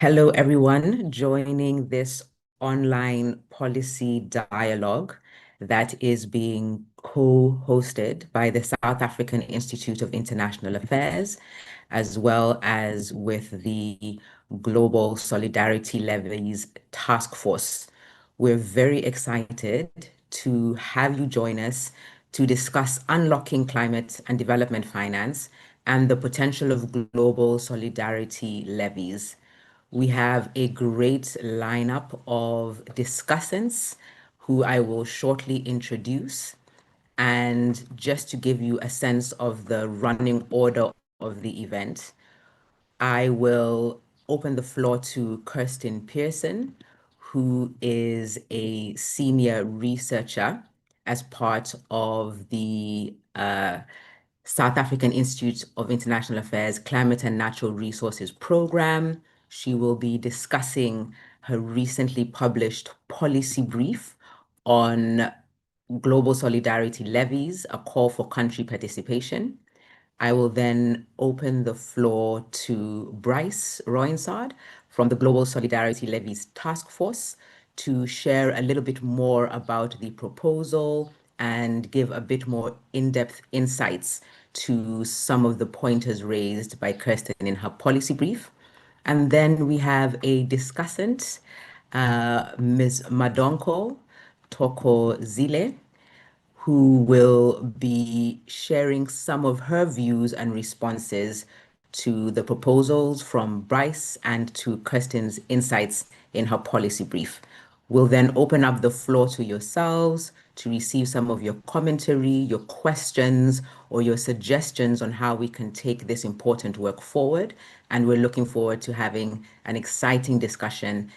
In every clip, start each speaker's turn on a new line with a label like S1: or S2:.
S1: Hello, everyone, joining this online policy dialogue that is being co-hosted by the South African Institute of International Affairs, as well as with the Global Solidarity Levies Task Force. We're very excited to have you join us to discuss unlocking climate and development finance and the potential of global solidarity levies. We have a great lineup of discussants who I will shortly introduce. And just to give you a sense of the running order of the event, I will open the floor to Kirsten Pearson, who is a senior researcher as part of the South African Institute of International Affairs Climate and Natural Resources Program. She will be discussing her recently published policy brief on global solidarity levies, a call for country participation. I will then open the floor to Bryce Roinsard from the Global Solidarity Levies Task Force to share a little bit more about the proposal and give a bit more in-depth insights to some of the pointers raised by Kirsten in her policy brief. And then we have a discussant, Ms. Madonko Tokozile, who will be sharing some of her views and responses to the proposals from Bryce and to Kirsten's insights in her policy brief. We'll then open up the floor to yourselves to receive some of your commentary, your questions, or your suggestions on how we can take this important work forward. And we're looking forward to having an exciting discussion,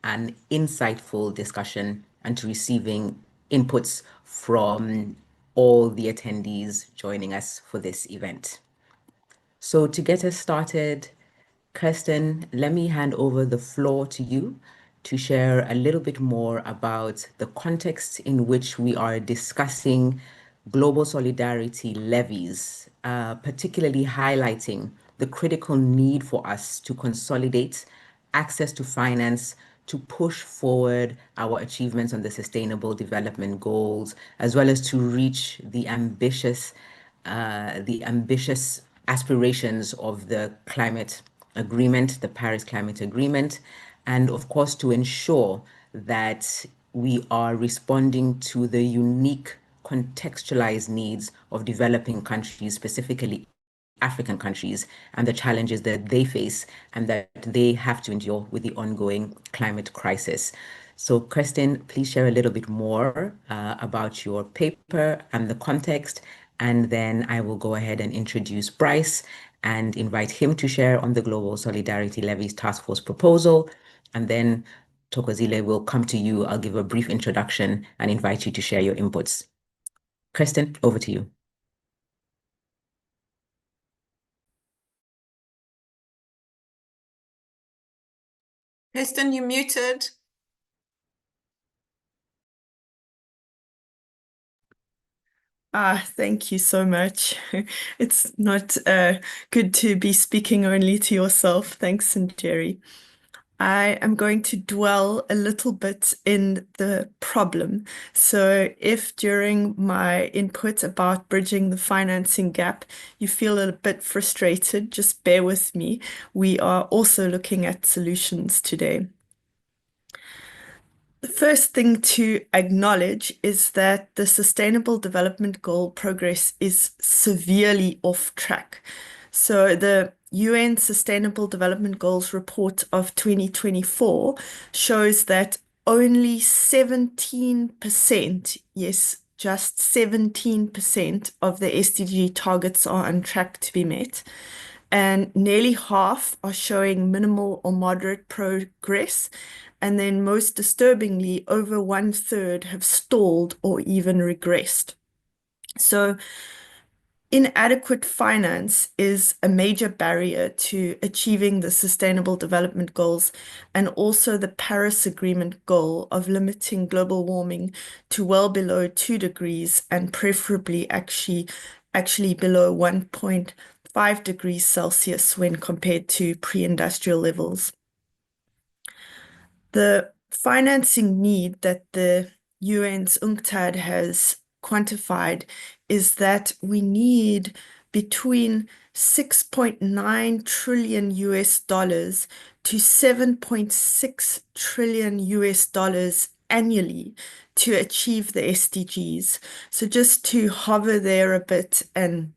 S1: an insightful discussion, and to receiving inputs from all the attendees joining us for this event. So to get us started, Kirsten, let me hand over the floor to you to share a little bit more about the context in which we are discussing global solidarity levies, particularly highlighting the critical need for us to consolidate access to finance to push forward our achievements on the Sustainable Development Goals, as well as to reach the ambitious aspirations of the climate agreement, the Paris Climate Agreement, and of course to ensure that we are responding to the unique contextualized needs of developing countries, specifically African countries, and the challenges that they face and that they have to endure with the ongoing climate crisis. So, Kirsten, please share a little bit more about your paper and the context, and then I will go ahead and introduce Bryce and invite him to share on the Global Solidarity Levies Task Force proposal. And then Tokozile will come to you. I'll give a brief introduction and invite you to share your inputs. Kirsten, over to you.
S2: Kirsten, you're muted.
S3: Thank you so much. It's not good to be speaking only to yourself. Thanks, and Jerry. I am going to dwell a little bit in the problem. So if during my input about bridging the financing gap, you feel a bit frustrated, just bear with me. We are also looking at solutions today. The first thing to acknowledge is that the Sustainable Development Goal progress is severely off track. So the UN Sustainable Development Goals report of 2024 shows that only 17%, yes, just 17% of the SDG targets are on track to be met, and nearly half are showing minimal or moderate progress. And then most disturbingly, over 1/3 have stalled or even regressed. So inadequate finance is a major barrier to achieving the Sustainable Development Goals and also the Paris Agreement goal of limiting global warming to well below 2 degrees and preferably actually below 1.5 degrees Celsius when compared to pre-industrial levels. The financing need that the UN's UNCTAD has quantified is that we need between 6.9 trillion US dollars to 7.6 trillion US dollars annually to achieve the SDGs. So just to hover there a bit and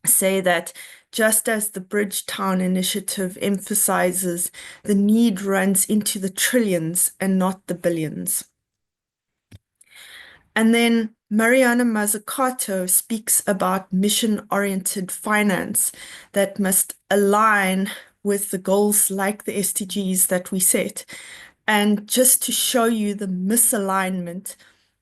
S3: say that just as the Bridgetown Initiative emphasizes, the need runs into the trillions and not the billions. And then Mariana Mazzucato speaks about mission-oriented finance that must align with the goals like the SDGs that we set. And just to show you the misalignment,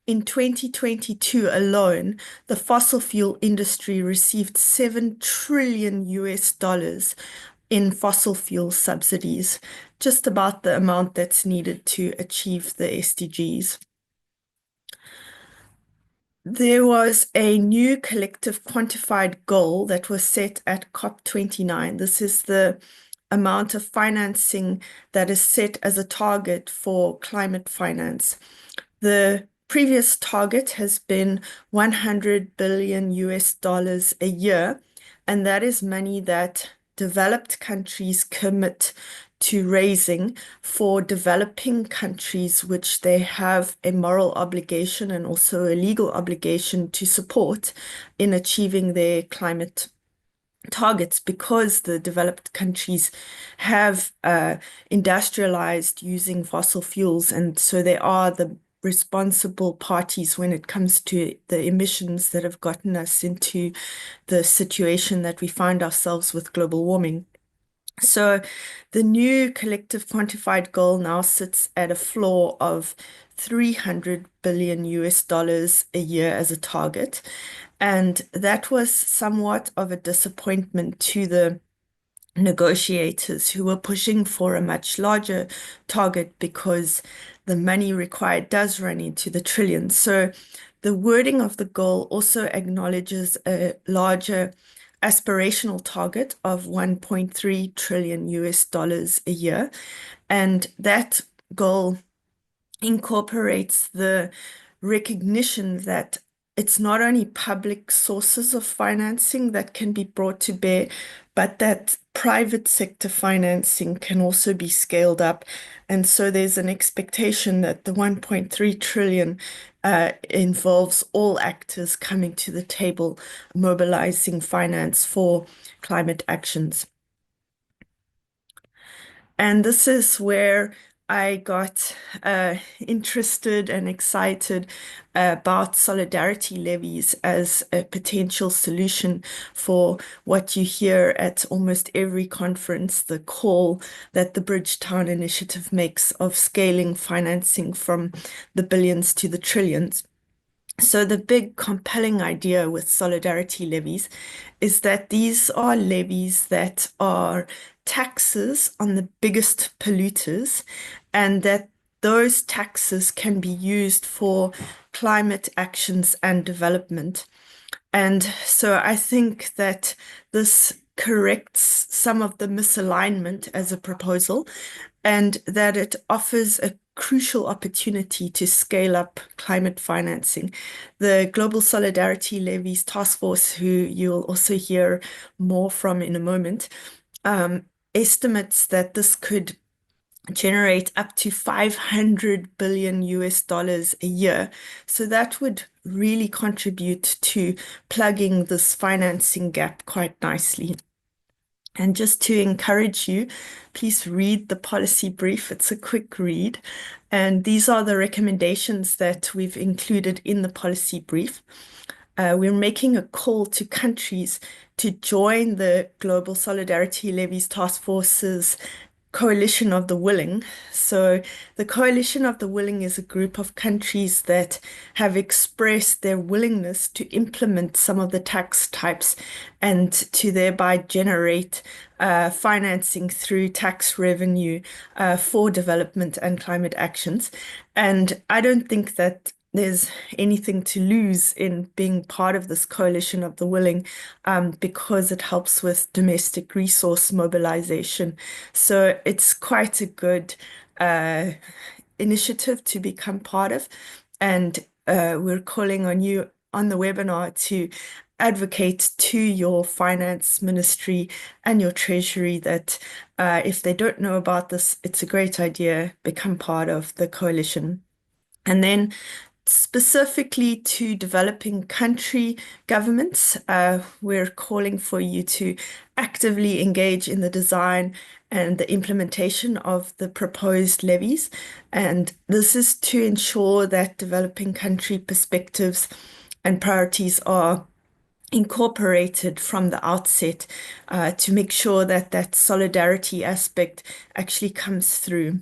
S3: in 2022 alone, the fossil fuel industry received 7 trillion US dollars in fossil fuel subsidies, just about the amount that's needed to achieve the SDGs. There was a new collective quantified goal that was set at COP29. This is the amount of financing that is set as a target for climate finance. The previous target has been 100 billion US dollars a year, and that is money that developed countries commit to raising for developing countries, which they have a moral obligation and also a legal obligation to support in achieving their climate targets, because the developed countries have industrialized using fossil fuels, and so they are the responsible parties when it comes to the emissions that have gotten us into the situation that we find ourselves with global warming. So the new collective quantified goal now sits at a floor of 300 billion US dollars a year as a target. And that was somewhat of a disappointment to the negotiators who were pushing for a much larger target, because the money required does run into the trillions. So the wording of the goal also acknowledges a larger aspirational target of 1.3 trillion US dollars a year. And that goal incorporates the recognition that it's not only public sources of financing that can be brought to bear, but that private sector financing can also be scaled up. And so there's an expectation that the 1.3 trillion involves all actors coming to the table, mobilizing finance for climate actions. And this is where I got interested and excited about solidarity levies as a potential solution for what you hear at almost every conference, the call that the Bridgetown Initiative makes of scaling financing from the billions to the trillions. So the big compelling idea with solidarity levies is that these are levies that are taxes on the biggest polluters, and that those taxes can be used for climate actions and development. And so I think that this corrects some of the misalignment as a proposal, and that it offers a crucial opportunity to scale up climate financing. The Global Solidarity Levies Task Force, who you'll also hear more from in a moment, estimates that this could generate up to 500 billion US dollars a year. So that would really contribute to plugging this financing gap quite nicely. And just to encourage you, please read the policy brief. It's a quick read. And these are the recommendations that we've included in the policy brief. We're making a call to countries to join the Global Solidarity Levies Task Force's Coalition of the Willing. So the Coalition of the Willing is a group of countries that have expressed their willingness to implement some of the tax types and to thereby generate financing through tax revenue for development and climate actions. And I don't think that there's anything to lose in being part of this Coalition of the Willing, because it helps with domestic resource mobilization. So it's quite a good uh, initiative to become part of. And we're calling on you on the webinar to advocate to your finance ministry and your treasury that if they don't know about this, it's a great idea, become part of the coalition. And then specifically to developing country governments, we're calling for you to actively engage in the design and the implementation of the proposed levies. And this is to ensure that developing country perspectives and priorities are incorporated from the outset, to make sure that that solidarity aspect actually comes through.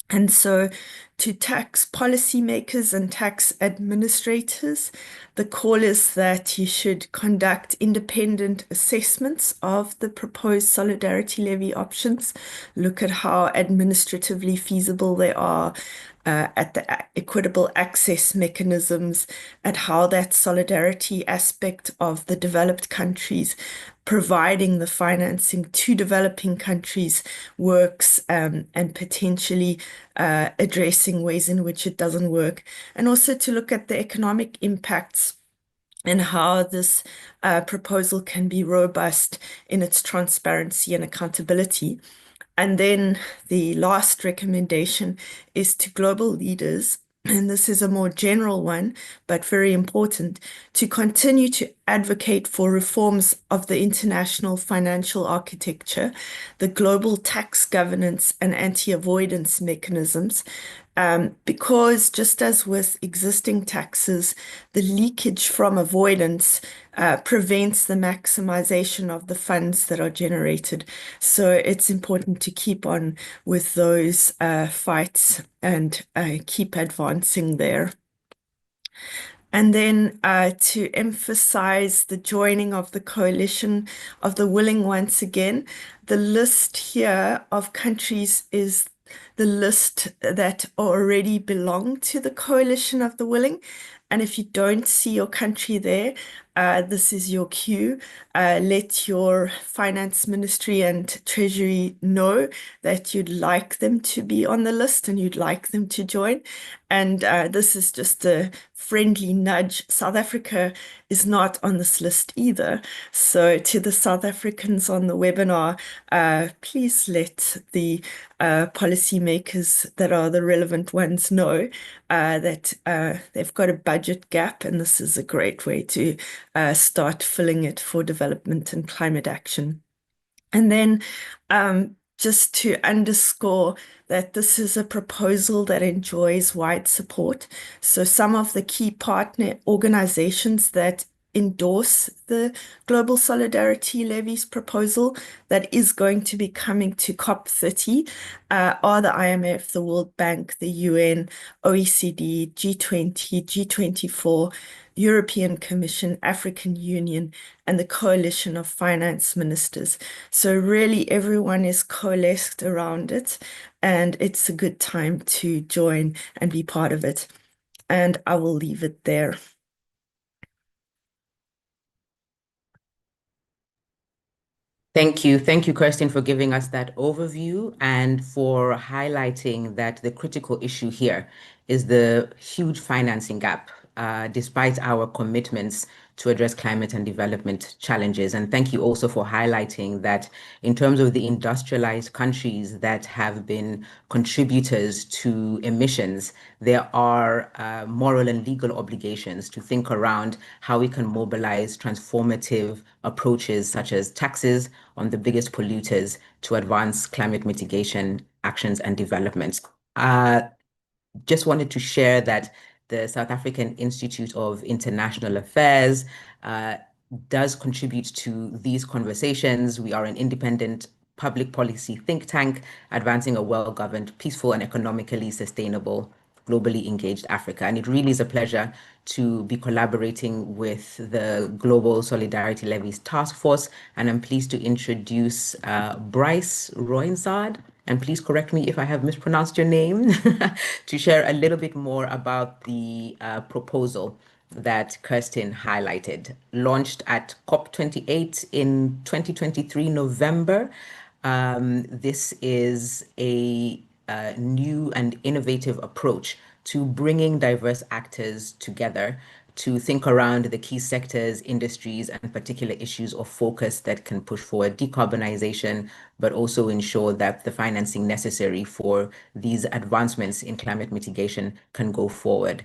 S3: And so, to tax policymakers and tax administrators, the call is that you should conduct independent assessments of the proposed solidarity levy options, look at how administratively feasible they are, at the equitable access mechanisms, at how that solidarity aspect of the developed countries providing the financing to developing countries works, and potentially addressing ways in which it doesn't work, and also to look at the economic impacts and how this proposal can be robust in its transparency and accountability. And then the last recommendation is to global leaders, and this is a more general one, but very important, to continue to advocate for reforms of the international financial architecture, the global tax governance and anti-avoidance mechanisms, because just as with existing taxes, the leakage from avoidance prevents the maximization of the funds that are generated. So it's important to keep on with those fights and keep advancing there. And then to emphasize the joining of the coalition of the willing once again, the list here of countries is the list that already belong to the coalition of the willing. And if you don't see your country there, this is your cue. Let your finance ministry and treasury know that you'd like them to be on the list and you'd like them to join. And this is just a friendly nudge. South Africa is not on this list either. So to the South Africans on the webinar, please let the policymakers that are the relevant ones know that they've got a budget gap, and this is a great way to start filling it for development and climate action. And then just to underscore that this is a proposal that enjoys wide support. So some of the key partner organizations that endorse the Global Solidarity Levies proposal that is going to be coming to COP30 are the IMF, the World Bank, the UN, OECD, G20, G24, European Commission, African Union, and the Coalition of Finance Ministers. So really everyone is coalesced around it, and it's a good time to join and be part of it. And I will leave it there.
S1: Thank you. Thank you, Kirsten, for giving us that overview and for highlighting that the critical issue here is the huge financing gap, despite our commitments to address climate and development challenges. And thank you also for highlighting that in terms of the industrialized countries that have been contributors to emissions, there are moral and legal obligations to think around how we can mobilize transformative approaches such as taxes on the biggest polluters to advance climate mitigation actions and developments. Just wanted to share that the South African Institute of International Affairs does contribute to these conversations. We are an independent public policy think tank advancing a well-governed, peaceful, and economically sustainable, globally engaged Africa. And it really is a pleasure to be collaborating with the Global Solidarity Levies Task Force. And I'm pleased to introduce Bryce Roinsard, and please correct me if I have mispronounced your name, to share a little bit more about the proposal that Kirsten highlighted. Launched at COP28 in 2023 November, this is a new and innovative approach to bringing diverse actors together to think around the key sectors, industries, and particular issues of focus that can push forward decarbonization, but also ensure that the financing necessary for these advancements in climate mitigation can go forward.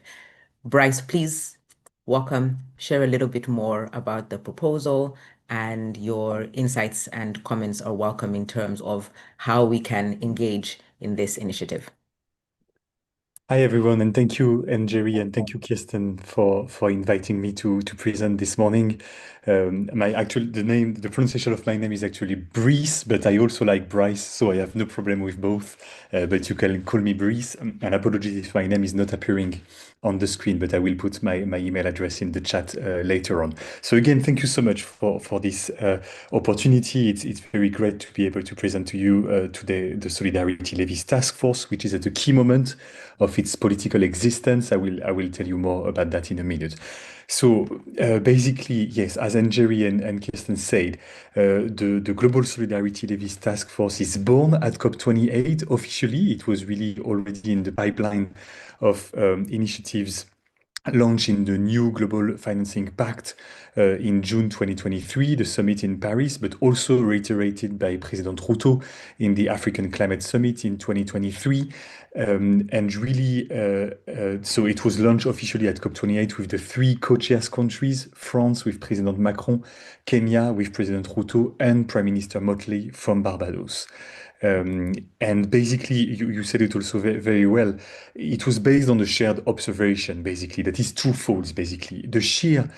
S1: Bryce, please welcome, share a little bit more about the proposal, and your insights and comments are welcome in terms of how we can engage in this initiative.
S4: Hi everyone, and thank you, and Jerry, and thank you, Kirsten, for inviting me to present this morning. The pronunciation of my name is actually Breeze, but I also like Bryce, so I have no problem with both. But you can call me Breeze. And apologies if my name is not appearing on the screen, but I will put my email address in the chat later on. So again, thank you so much for this opportunity. It's very great to be able to present to you today the Solidarity Levies Task Force, which is at a key moment of its political existence. I will tell you more about that in a minute. So basically, yes, as Jerry and Kirsten said, the Global Solidarity Levies Task Force is born at COP28 officially. It was really already in the pipeline of initiatives launched in the new Global Financing Pact in June 2023, the summit in Paris, but also reiterated by President Ruto in the African Climate Summit in 2023. And really, so it was launched officially at COP28 with the three co-chairs countries, France with President Macron, Kenya with President Ruto, and Prime Minister Motley from Barbados. And basically, you said it also very well. It was based on a shared observation, basically, that is twofold, basically. The sheer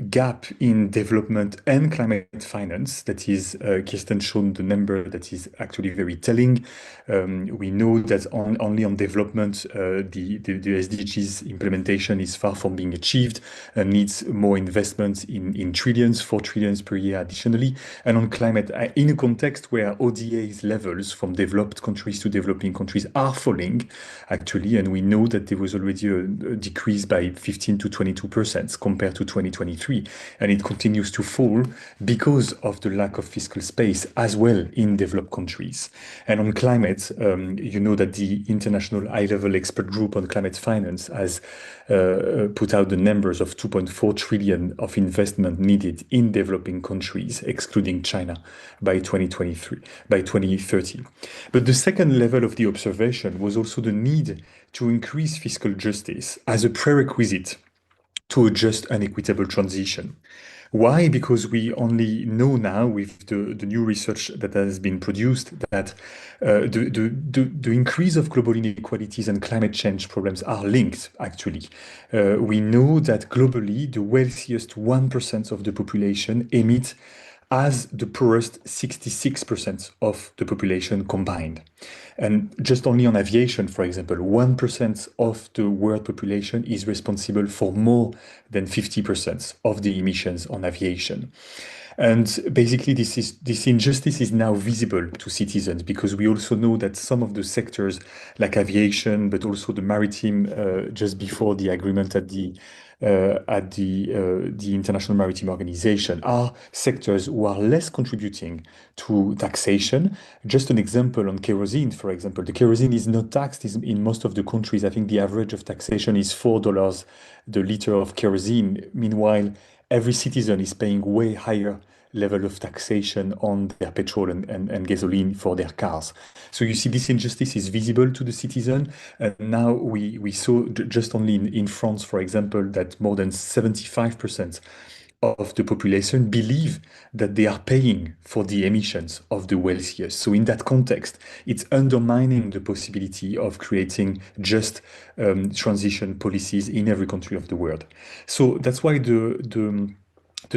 S4: gap in development and climate finance, that is, Kirsten shown the number that is actually very telling. We know that only on development, the SDGs implementation is far from being achieved and needs more investments in trillions, 4 trillions per year additionally. And on climate, in a context where ODA's levels from developed countries to developing countries are falling, actually, and we know that there was already a decrease by 15 to 22% compared to 2023, and it continues to fall because of the lack of fiscal space as well in developed countries. And on climate, you know that the International High-Level Expert Group on Climate Finance has put out the numbers of 2.4 trillion of investment needed in developing countries, excluding China, by 2030. But the second level of the observation was also the need to increase fiscal justice as a prerequisite to a just and equitable transition. Why? Because we only know now with the new research that has been produced that the increase of global inequalities and climate change problems are linked, actually. We know that globally, the wealthiest 1% of the population emit as the poorest 66% of the population combined. And just only on aviation, for example, 1% of the world population is responsible for more than 50% of the emissions on aviation. And basically, this injustice is now visible to citizens because we also know that some of the sectors like aviation, but also the maritime, just before the agreement at the International Maritime Organization, are sectors who are less contributing to taxation. Just an example on kerosene, for example. The kerosene is not taxed in most of the countries. I think the average of taxation is $4 the liter of kerosene. Meanwhile, every citizen is paying way higher level of taxation on their petrol and gasoline for their cars. So you see this injustice is visible to the citizen. And now we saw just only in France, for example, that more than 75% of the population believe that they are paying for the emissions of the wealthiest. So in that context, it's undermining the possibility of creating just transition policies in every country of the world. So that's why the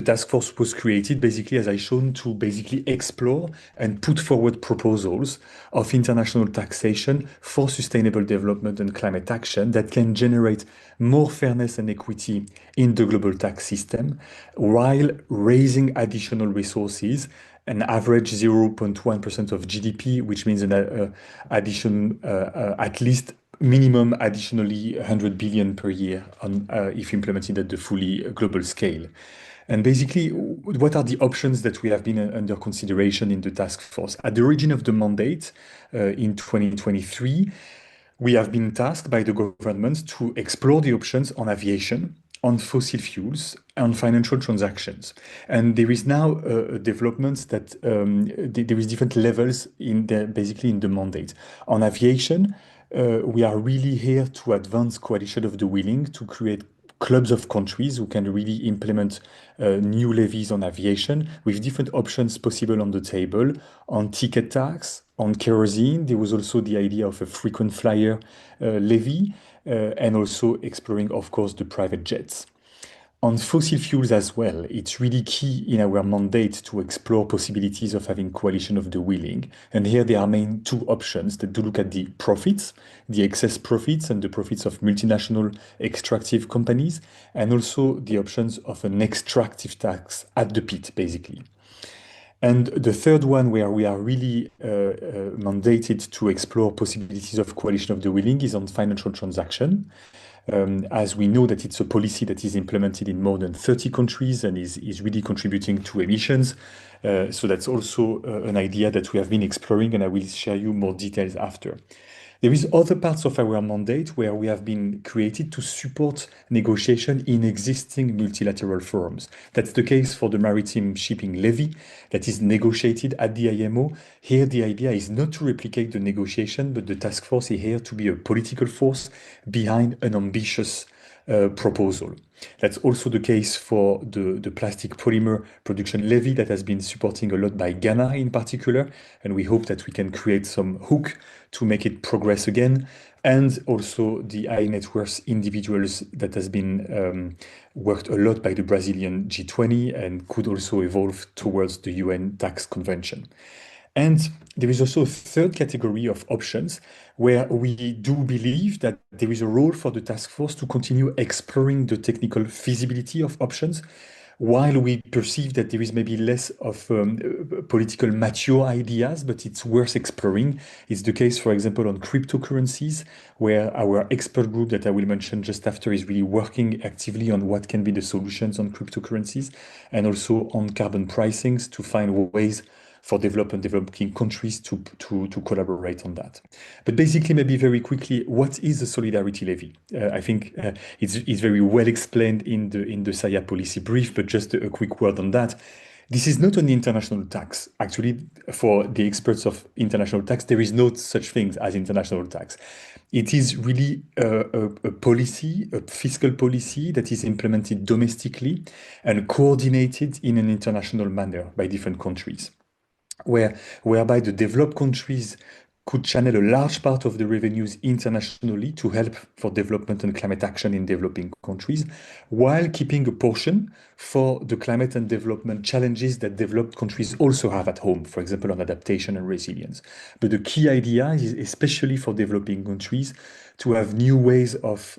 S4: task force was created, basically, as I shown, to basically explore and put forward proposals of international taxation for sustainable development and climate action that can generate more fairness and equity in the global tax system while raising additional resources, an average 0.1% of GDP, which means an addition, at least minimum additionally 100 billion per year if implemented at the fully global scale. And basically, what are the options that we have been under consideration in the task force? At the origin of the mandate in 2023, we have been tasked by the government to explore the options on aviation, on fossil fuels, on financial transactions. And there is now a development that there is different levels basically in the mandate. On aviation, we are really here to advance coalition of the willing to create clubs of countries who can really implement new levies on aviation with different options possible on the table, on ticket tax, on kerosene. There was also the idea of a frequent flyer levy, and also exploring, of course, the private jets. On fossil fuels as well, it's really key in our mandate to explore possibilities of having coalition of the willing. And here there are main two options that do look at the profits, the excess profits and the profits of multinational extractive companies, and also the options of an extractive tax at the pit, basically. And the third one, where we are really mandated to explore possibilities of coalition of the willing, is on financial transaction. As we know that it's a policy that is implemented in more than 30 countries and is really contributing to emissions. So that's also an idea that we have been exploring, and I will share you more details after. There is other parts of our mandate where we have been created to support negotiation in existing multilateral forums. That's the case for the maritime shipping levy that is negotiated at the IMO. Here, the idea is not to replicate the negotiation, but the task force is here to be a political force behind an ambitious proposal. That's also the case for the plastic polymer production levy that has been supporting a lot by Ghana in particular, and we hope that we can create some hook to make it progress again, and also the high net worth individuals that has been worked a lot by the Brazilian G20 and could also evolve towards the UN tax convention. And there is also a third category of options where we do believe that there is a role for the task force to continue exploring the technical feasibility of options, while we perceive that there is maybe less of political mature ideas, but it's worth exploring. It's the case, for example, on cryptocurrencies, where our expert group that I will mention just after is really working actively on what can be the solutions on cryptocurrencies, and also on carbon pricings to find ways for developing countries to collaborate on that. But basically, maybe very quickly, what is a solidarity levy? I think it's very well explained in the SAIA policy brief, but just a quick word on that. This is not an international tax. Actually, for the experts of international tax, there is no such thing as international tax. It is really a policy, a fiscal policy that is implemented domestically and coordinated in an international manner by different countries, whereby the developed countries could channel a large part of the revenues internationally to help for development and climate action in developing countries, while keeping a portion for the climate and development challenges that developed countries also have at home, for example, on adaptation and resilience. But the key idea is, especially for developing countries, to have new ways of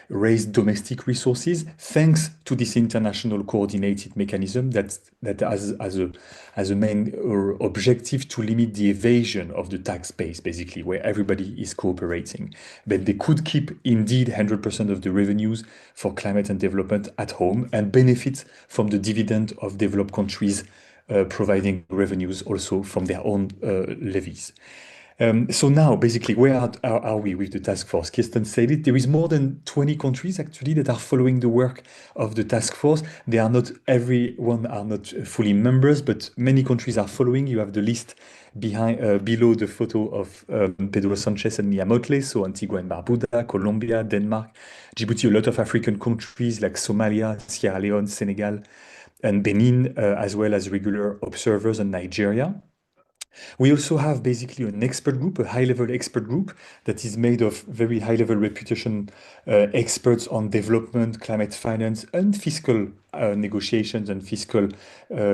S4: raise domestic resources thanks to this international coordinated mechanism that has a main objective to limit the evasion of the tax base, basically, where everybody is cooperating. But they could keep indeed 100% of the revenues for climate and development at home and benefit from the dividend of developed countries providing revenues also from their own levies. So now, basically, where are we with the task force? Kirsten said it. There is more than 20 countries actually that are following the work of the task force. Everyone are not fully members, but many countries are following. You have the list below the photo of Pedro Sanchez and Mia Motley, so Antigua and Barbuda, Colombia, Denmark, Djibouti, a lot of African countries like Somalia, Sierra Leone, Senegal, and Benin, as well as regular observers in Nigeria. We also have basically an expert group, a high-level expert group that is made of very high-level reputation experts on development, climate finance, and fiscal negotiations and fiscal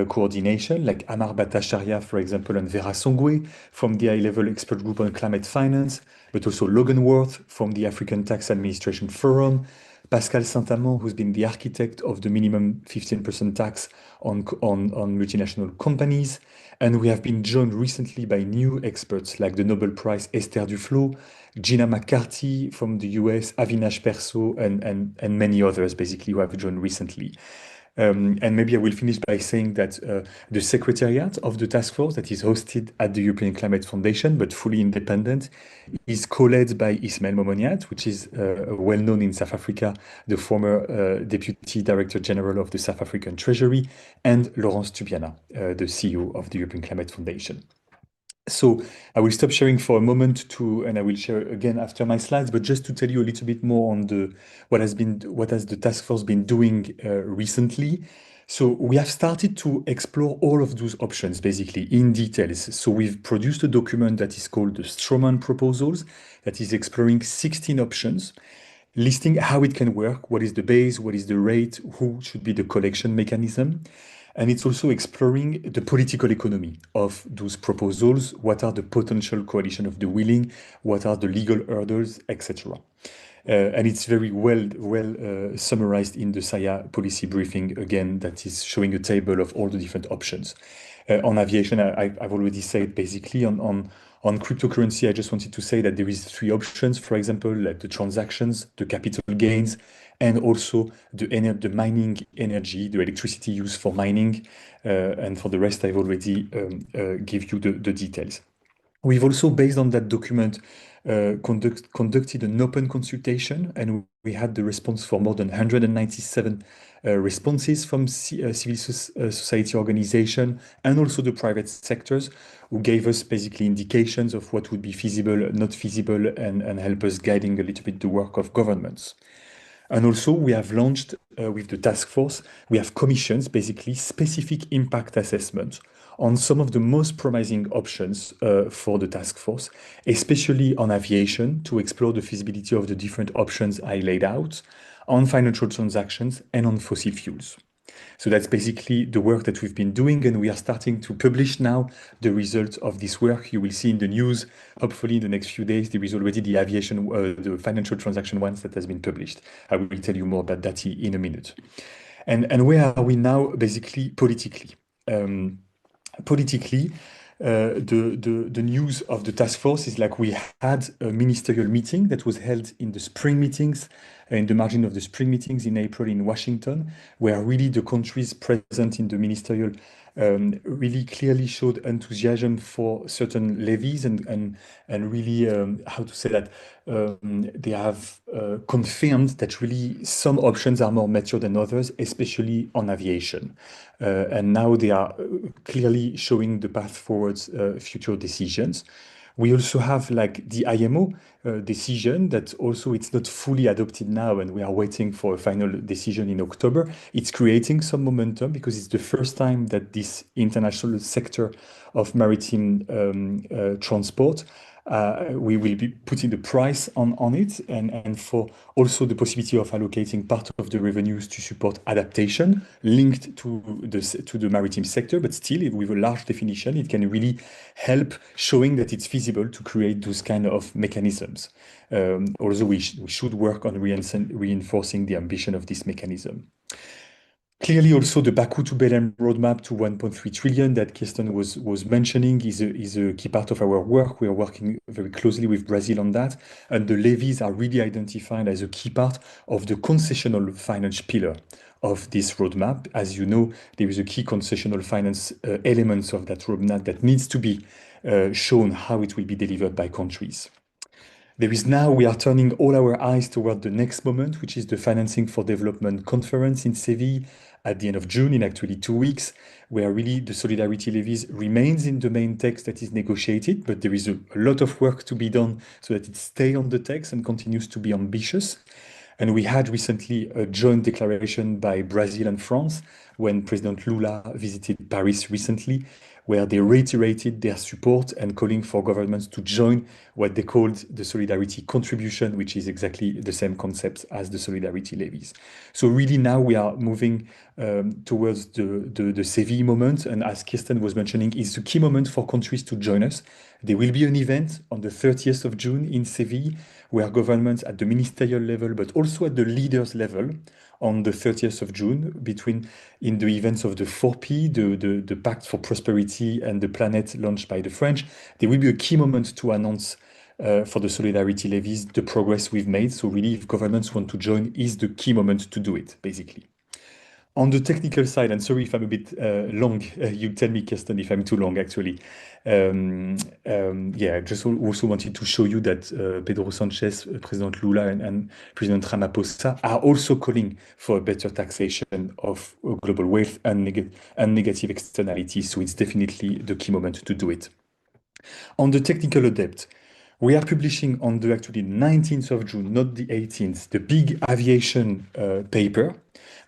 S4: coordination, like Amar Bhattacharya, for example, and Vera Songwe from the high-level expert group on climate finance, but also Logan Worth from the African Tax Administration Forum, Pascal Saint-Amand, who's been the architect of the minimum 15% tax on multinational companies. And we have been joined recently by new experts like the Nobel Prize Esther Duflo, Gina McCarthy from the US, Avinash Perso, and many others, basically, who have joined recently. And maybe I will finish by saying that the secretariat of the task force that is hosted at the European Climate Foundation, but fully independent, is co-led by Ismail Momoniat, which is well-known in South Africa, the former Deputy Director General of the South African Treasury, and Laurence Tubiana, the CEO of the European Climate Foundation. So I will stop sharing for a moment and I will share again after my slides, but just to tell you a little bit more on what has the task force been doing recently. So we have started to explore all of those options basically in details. So we've produced a document that is called the Stroman Proposals that is exploring 16 options, listing how it can work, what is the base, what is the rate, who should be the collection mechanism. And it's also exploring the political economy of those proposals. What are the potential coalition of the willing? What are the legal hurdles, etc. And it's very well summarized in the SAIA policy briefing, again, that is showing a table of all the different options. On aviation, I've already said basically on cryptocurrency, I just wanted to say that there is 3 options, for example, like the transactions, the capital gains, and also the mining energy, the electricity used for mining. And for the rest, I've already give you the details. We've also, based on that document, conducted an open consultation, and we had the response for more than 197 responses from civil society organization and also the private sectors, who gave us basically indications of what would be feasible, not feasible, and help us guiding a little bit the work of governments. And also we have launched with the task force, we have commissions, basically specific impact assessment on some of the most promising options for the task force, especially on aviation, to explore the feasibility of the different options I laid out, on financial transactions, and on fossil fuels. So that's basically the work that we've been doing, and we are starting to publish now the results of this work. You will see in the news, hopefully in the next few days, there is already the aviation, the financial transaction ones that has been published. I will tell you more about that in a minute. And where are we now, basically, politically? The news of the task force is like we had a ministerial meeting that was held in the spring meetings, in the margin of the spring meetings in April in Washington, where really the countries present in the ministerial really clearly showed enthusiasm for certain levies and really, how to say that, they have confirmed that really some options are more mature than others, especially on aviation. And now they are clearly showing the path towards future decisions. We also have like the IMO decision that also it's not fully adopted now, and we are waiting for a final decision in October. It's creating some momentum because it's the first time that this international sector of maritime transport we will be putting the price on it, and for also the possibility of allocating part of the revenues to support adaptation linked to the maritime sector, but still with a large definition, it can really help showing that it's feasible to create those kind of mechanisms. Also, we should work on reinforcing the ambition of this mechanism. Clearly, also the Baku to Belém roadmap to 1.3 trillion that Kirsten was mentioning is a key part of our work. We are working very closely with Brazil on that, and the levies are really identified as a key part of the concessional finance pillar of this roadmap. As you know, there is a key concessional finance elements of that roadmap that needs to be shown how it will be delivered by countries. We are turning all our eyes toward the next moment, which is the Financing for Development conference in Seville at the end of June, in actually 2 weeks, where really the solidarity levies remains in the main text that is negotiated, but there is a lot of work to be done so that it stays on the text and continues to be ambitious. And we had recently a joint declaration by Brazil and France when President Lula visited Paris recently, where they reiterated their support and calling for governments to join what they called the solidarity contribution, which is exactly the same concept as the solidarity levies. So really now we are moving towards the Seville moment, and as Kirsten was mentioning, it's a key moment for countries to join us. There will be an event on the 30th of June in Seville, where governments at the ministerial level, but also at the leaders level, on the 30th of June, in the events of the 4P, the Pact for Prosperity and the Planet launched by the French, there will be a key moment to announce for the solidarity levies the progress we've made. So really, if governments want to join, is the key moment to do it, basically. On the technical side, and sorry if I'm a bit long, you tell me, Kirsten, if I'm too long, actually. Yeah, I just also wanted to show you that Pedro Sanchez, President Lula, and President Ramaphosa are also calling for a better taxation of global wealth and negative externalities. So it's definitely the key moment to do it. On the technical debt, we are publishing on the actually 19th of June, not the 18th, the big aviation paper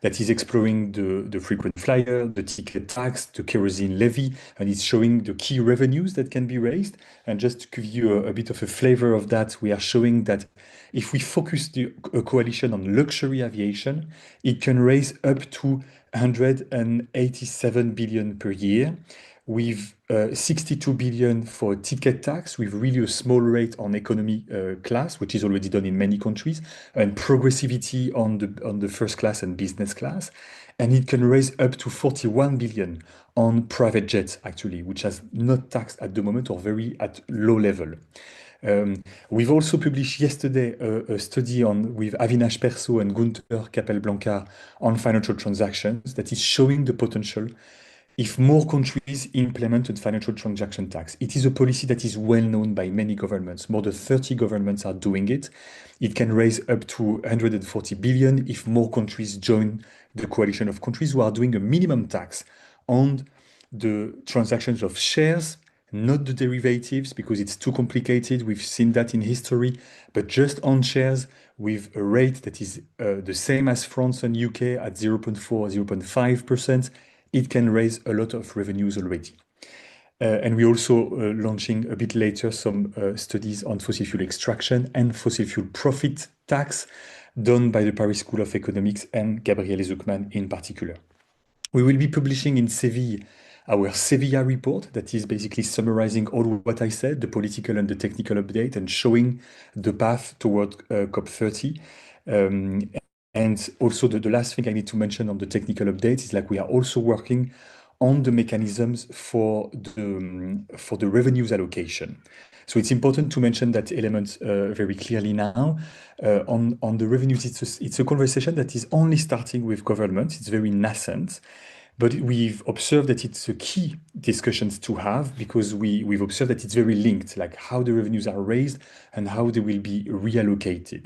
S4: that is exploring the frequent flyer, the ticket tax, the kerosene levy, and it's showing the key revenues that can be raised. And just to give you a bit of a flavor of that, we are showing that if we focus a coalition on luxury aviation, it can raise up to 187 billion per year, with 62 billion for ticket tax, with really a small rate on economy class, which is already done in many countries, and progressivity on the first class and business class. And it can raise up to 41 billion on private jets, actually, which is not taxed at the moment or very at low level. We've also published yesterday a study with Avinash Perso and Gunther Capelblanca on financial transactions that is showing the potential if more countries implemented financial transaction tax. It is a policy that is well known by many governments. More than 30 governments are doing it. It can raise up to 140 billion if more countries join the coalition of countries who are doing a minimum tax on the transactions of shares, not the derivatives, because it's too complicated. We've seen that in history, but just on shares with a rate that is the same as France and UK at 0.4, 0.5%, it can raise a lot of revenues already. And we're also launching a bit later some studies on fossil fuel extraction and fossil fuel profit tax done by the Paris School of Economics and Gabriele Zuckman in particular. We will be publishing in Seville our Sevilla report that is basically summarizing all what I said, the political and the technical update, and showing the path toward COP30. And also the last thing I need to mention on the technical update is like we are also working on the mechanisms for the revenues allocation. So it's important to mention that element very clearly now. On the revenues, it's a conversation that is only starting with government. It's very nascent. But we've observed that it's a key discussions to have because we've observed that it's very linked, like how the revenues are raised and how they will be reallocated.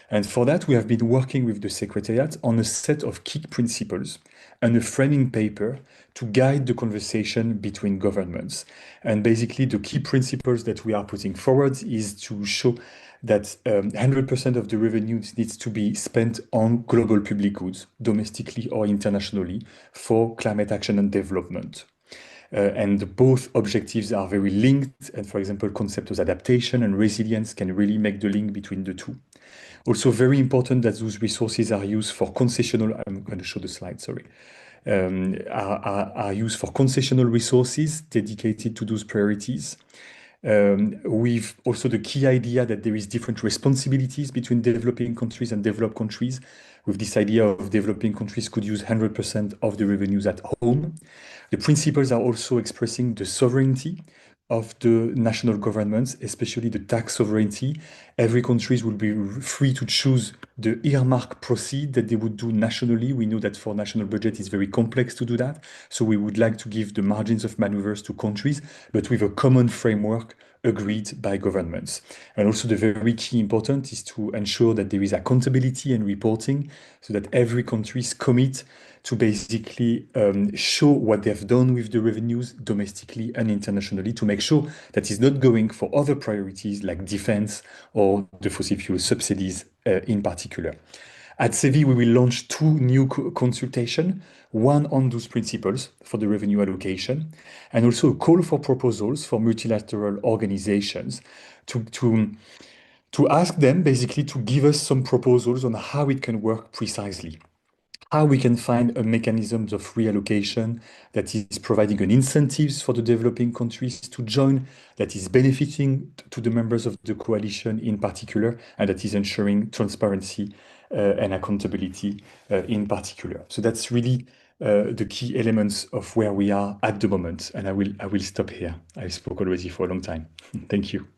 S4: And for that, we have been working with the Secretariat on a set of key principles and a framing paper to guide the conversation between governments. And basically, the key principles that we are putting forward is to show that 100% of the revenues needs to be spent on global public goods, domestically or internationally, for climate action and development. And both objectives are very linked. And for example, concepts of adaptation and resilience can really make the link between the two. Also very important that those resources are used for concessional, I'm going to show the slide, sorry, are used for concessional resources dedicated to those priorities. With also the key idea that there is different responsibilities between developing countries and developed countries, with this idea of developing countries could use 100% of the revenues at home. The principles are also expressing the sovereignty of the national governments, especially the tax sovereignty. Every country will be free to choose the earmark proceed that they would do nationally. We know that for national budget it's very complex to do that. So we would like to give the margins of maneuvers to countries, but with a common framework agreed by governments. And also the very key important is to ensure that there is accountability and reporting so that every country commit to basically show what they've done with the revenues domestically and internationally to make sure that it's not going for other priorities like defense or the fossil fuel subsidies in particular. At Seville, we will launch two new consultations, one on those principles for the revenue allocation, and also a call for proposals for multilateral organizations to ask them basically to give us some proposals on how it can work precisely. How we can find a mechanism of reallocation that is providing an incentives for the developing countries to join, that is benefiting to the members of the coalition in particular, and that is ensuring transparency and accountability in particular. So that's really the key elements of where we are at the moment. And I will stop here. I spoke already for a long time. Thank you.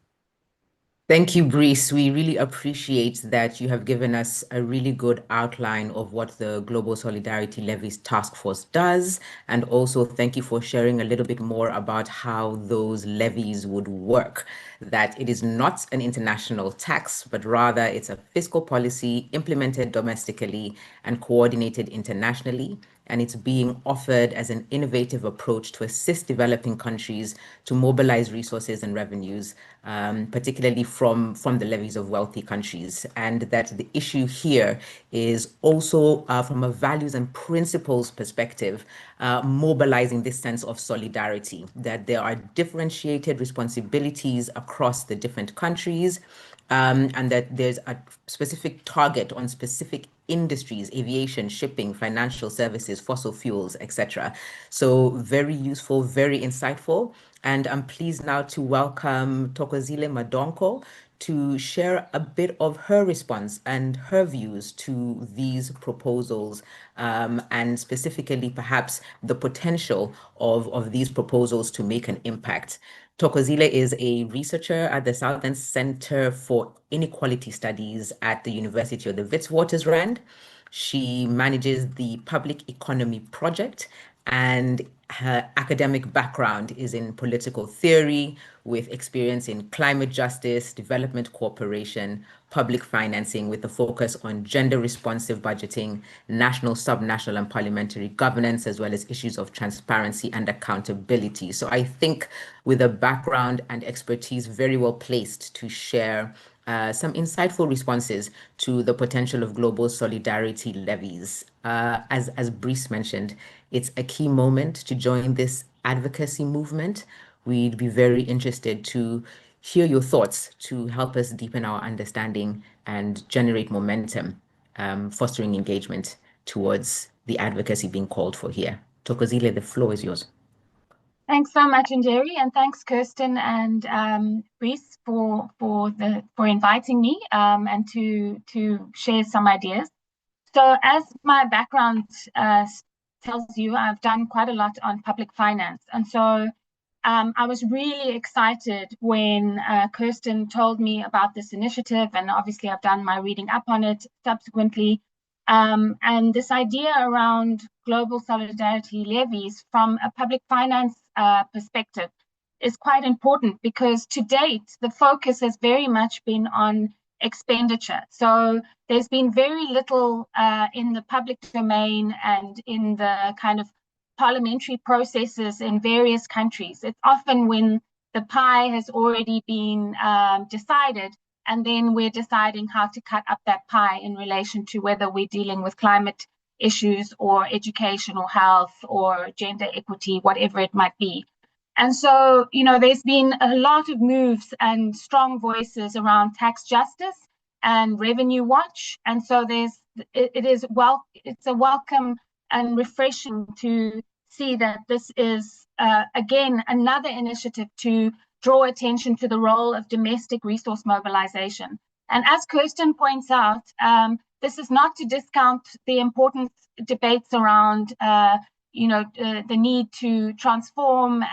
S1: Thank you, Brees. We really appreciate that you have given us a really good outline of what the Global Solidarity Levies Task Force does. And also, thank you for sharing a little bit more about how those levies would work. That it is not an international tax, but rather it's a fiscal policy implemented domestically and coordinated internationally. And it's being offered as an innovative approach to assist developing countries to mobilize resources and revenues, particularly from the levies of wealthy countries. And that the issue here is also from a values and principles perspective, mobilizing this sense of solidarity, that there are differentiated responsibilities across the different countries, and that there's a specific target on specific industries, aviation, shipping, financial services, fossil fuels, etc. So very useful, very insightful. And I'm pleased now to welcome Thokozile Madonko to share a bit of her response and her views to these proposals, and specifically perhaps the potential of these proposals to make an impact. Thokozile is a researcher at the Southern Center for Inequality Studies at the University of the Witwatersrand. She manages the Public Economy Project, and her academic background is in political theory with experience in climate justice, development cooperation, public financing with a focus on gender responsive budgeting, national, subnational, and parliamentary governance, as well as issues of transparency and accountability. So I think with a background and expertise very well placed to share some insightful responses to the potential of global solidarity levies. As Brice mentioned, it's a key moment to join this advocacy movement. We'd be very interested to hear your thoughts to help us deepen our understanding and generate momentum, fostering engagement towards the advocacy being called for here. Thokozile, the floor is yours.
S5: Thanks so much, Njeri, and thanks, Kirsten and Reese, for inviting me and to share some ideas. So, as my background tells you, I've done quite a lot on public finance, and so I was really excited when Kirsten told me about this initiative, and obviously I've done my reading up on it subsequently. And this idea around global solidarity levies from a public finance perspective is quite important, because to date, the focus has very much been on expenditure. So there's been very little in the public domain and in the kind of parliamentary processes in various countries. It's often when the pie has already been decided, and then we're deciding how to cut up that pie in relation to whether we're dealing with climate issues or education or health or gender equity, whatever it might be. And so, you know, there's been a lot of moves and strong voices around tax justice and revenue watch. And so it's a welcome and refreshing to see that this is, again, another initiative to draw attention to the role of domestic resource mobilization. And as Kirsten points out, this is not to discount the important debates around the need to transform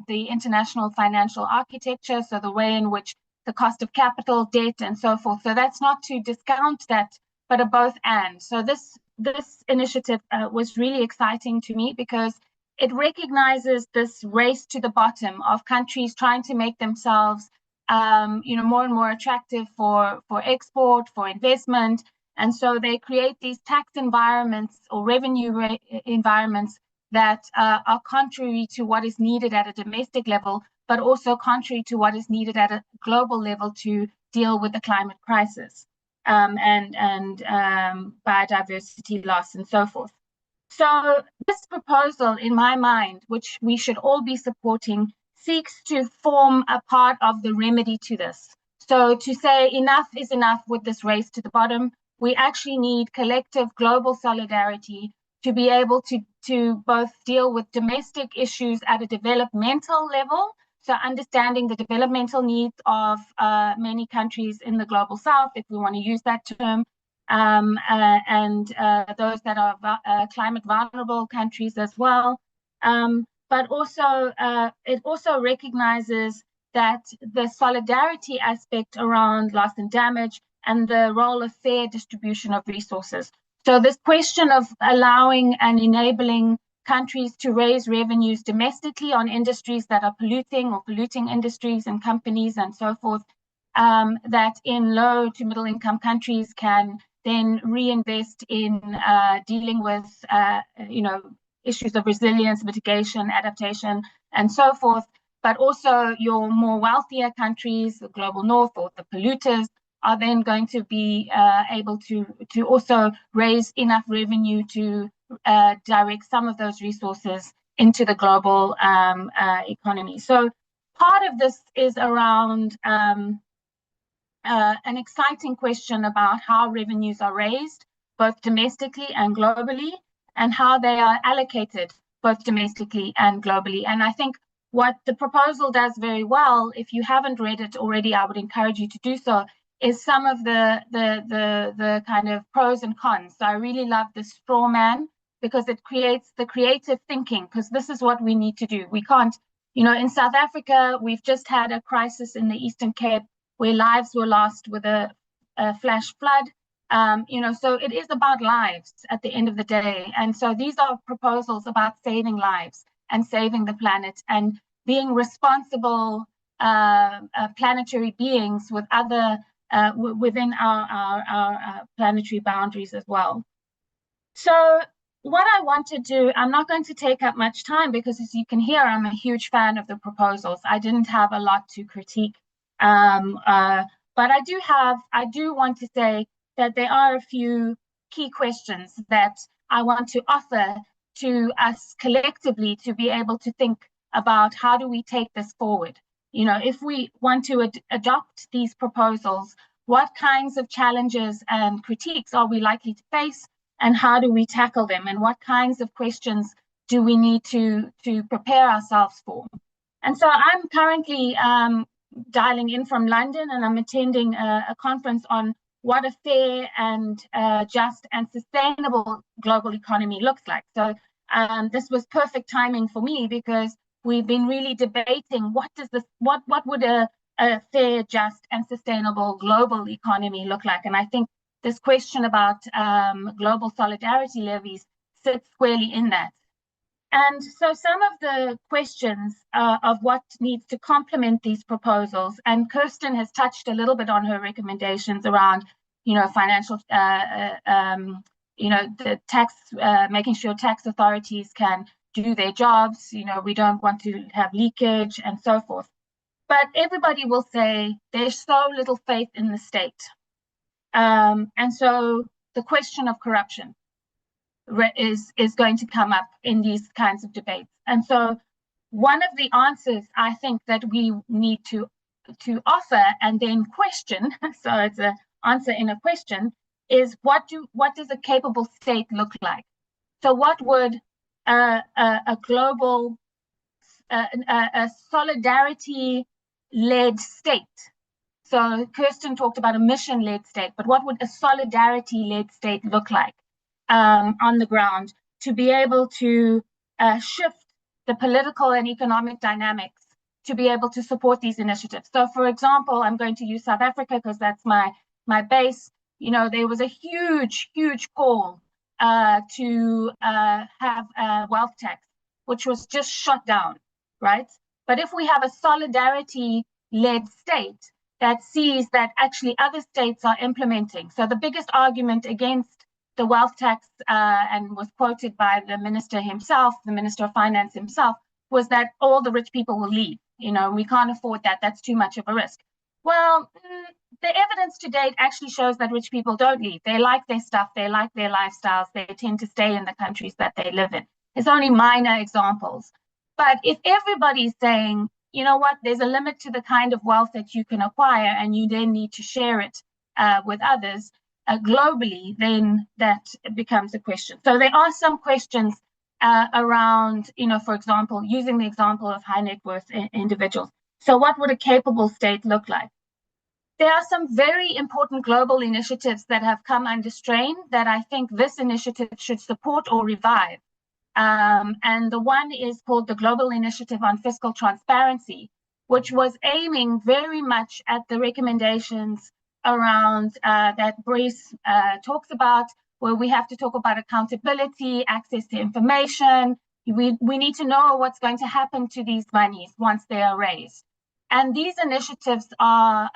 S5: the international financial architecture, so the way in which the cost of capital, debt, and so forth. So that's not to discount that, but a both and. So this initiative was really exciting to me, because it recognizes this race to the bottom of countries trying to make themselves more and more attractive for export, for investment. And so they create these tax environments or revenue environments that are contrary to what is needed at a domestic level, but also contrary to what is needed at a global level to deal with the climate crisis and biodiversity loss and so forth. So this proposal, in my mind, which we should all be supporting, seeks to form a part of the remedy to this. So to say enough is enough with this race to the bottom, we actually need collective global solidarity to be able to both deal with domestic issues at a developmental level, so understanding the developmental needs of many countries in the global south, if we want to use that term, and those that are climate vulnerable countries as well. But also, it also recognizes that the solidarity aspect around loss and damage and the role of fair distribution of resources. So this question of allowing and enabling countries to raise revenues domestically on industries that are polluting or polluting industries and companies and so forth, that in low to middle income countries can then reinvest in dealing with, issues of resilience, mitigation, adaptation, and so forth. But also your more wealthier countries, the global north or the polluters, are then going to be able to also raise enough revenue to direct some of those resources into the global economy. So part of this is around an exciting question about how revenues are raised, both domestically and globally, and how they are allocated both domestically and globally. And I think what the proposal does very well, if you haven't read it already, I would encourage you to do so, is some of the kind of pros and cons. So I really love the straw man, because it creates the creative thinking, because this is what we need to do. We can't, in South Africa, we've just had a crisis in the Eastern Cape where lives were lost with a flash flood. So it is about lives at the end of the day. And so these are proposals about saving lives and saving the planet and being responsible planetary beings with other within our planetary boundaries as well. So what I want to do, I'm not going to take up much time because, as you can hear, I'm a huge fan of the proposals. I didn't have a lot to critique, but I do want to say that there are a few key questions that I want to offer to us collectively to be able to think about how do we take this forward. If we want to adopt these proposals, what kinds of challenges and critiques are we likely to face, and how do we tackle them, and what kinds of questions do we need to prepare ourselves for? And so I'm currently dialing in from London, and I'm attending a conference on what a fair and just and sustainable global economy looks like. So this was perfect timing for me, because we've been really debating what would a fair, just, and sustainable global economy look like. And I think this question about global solidarity levies sits squarely in that. And so some of the questions of what needs to complement these proposals, and Kirsten has touched a little bit on her recommendations around, financial, the tax, making sure tax authorities can do their jobs. We don't want to have leakage and so forth. But everybody will say there's so little faith in the state. And so the question of corruption is going to come up in these kinds of debates. And so one of the answers I think that we need to offer and then question, so it's an answer in a question, is what does a capable state look like? So what would a global, a solidarity-led state? So Kirsten talked about a mission-led state, but what would a solidarity-led state look like on the ground to be able to shift the political and economic dynamics to be able to support these initiatives? So, for example, I'm going to use South Africa because that's my base. There was a huge call to have a wealth tax, which was just shut down, right? But if we have a solidarity-led state that sees that actually other states are implementing. So the biggest argument against the wealth tax, and was quoted by the minister himself, the Minister of Finance himself, was that all the rich people will leave. We can't afford that. That's too much of a risk. Well, the evidence to date actually shows that rich people don't leave. They like their stuff. They like their lifestyles. They tend to stay in the countries that they live in. It's only minor examples. But if everybody's saying, you know what, there's a limit to the kind of wealth that you can acquire, and you then need to share it with others globally, then that becomes a question. So there are some questions around, for example, using the example of high net worth individuals. So what would a capable state look like? There are some very important global initiatives that have come under strain that I think this initiative should support or revive. And the one is called the Global Initiative on Fiscal Transparency, which was aiming very much at the recommendations around that Brice talks about, where we have to talk about accountability, access to information. We need to know what's going to happen to these monies once they are raised. And these initiatives are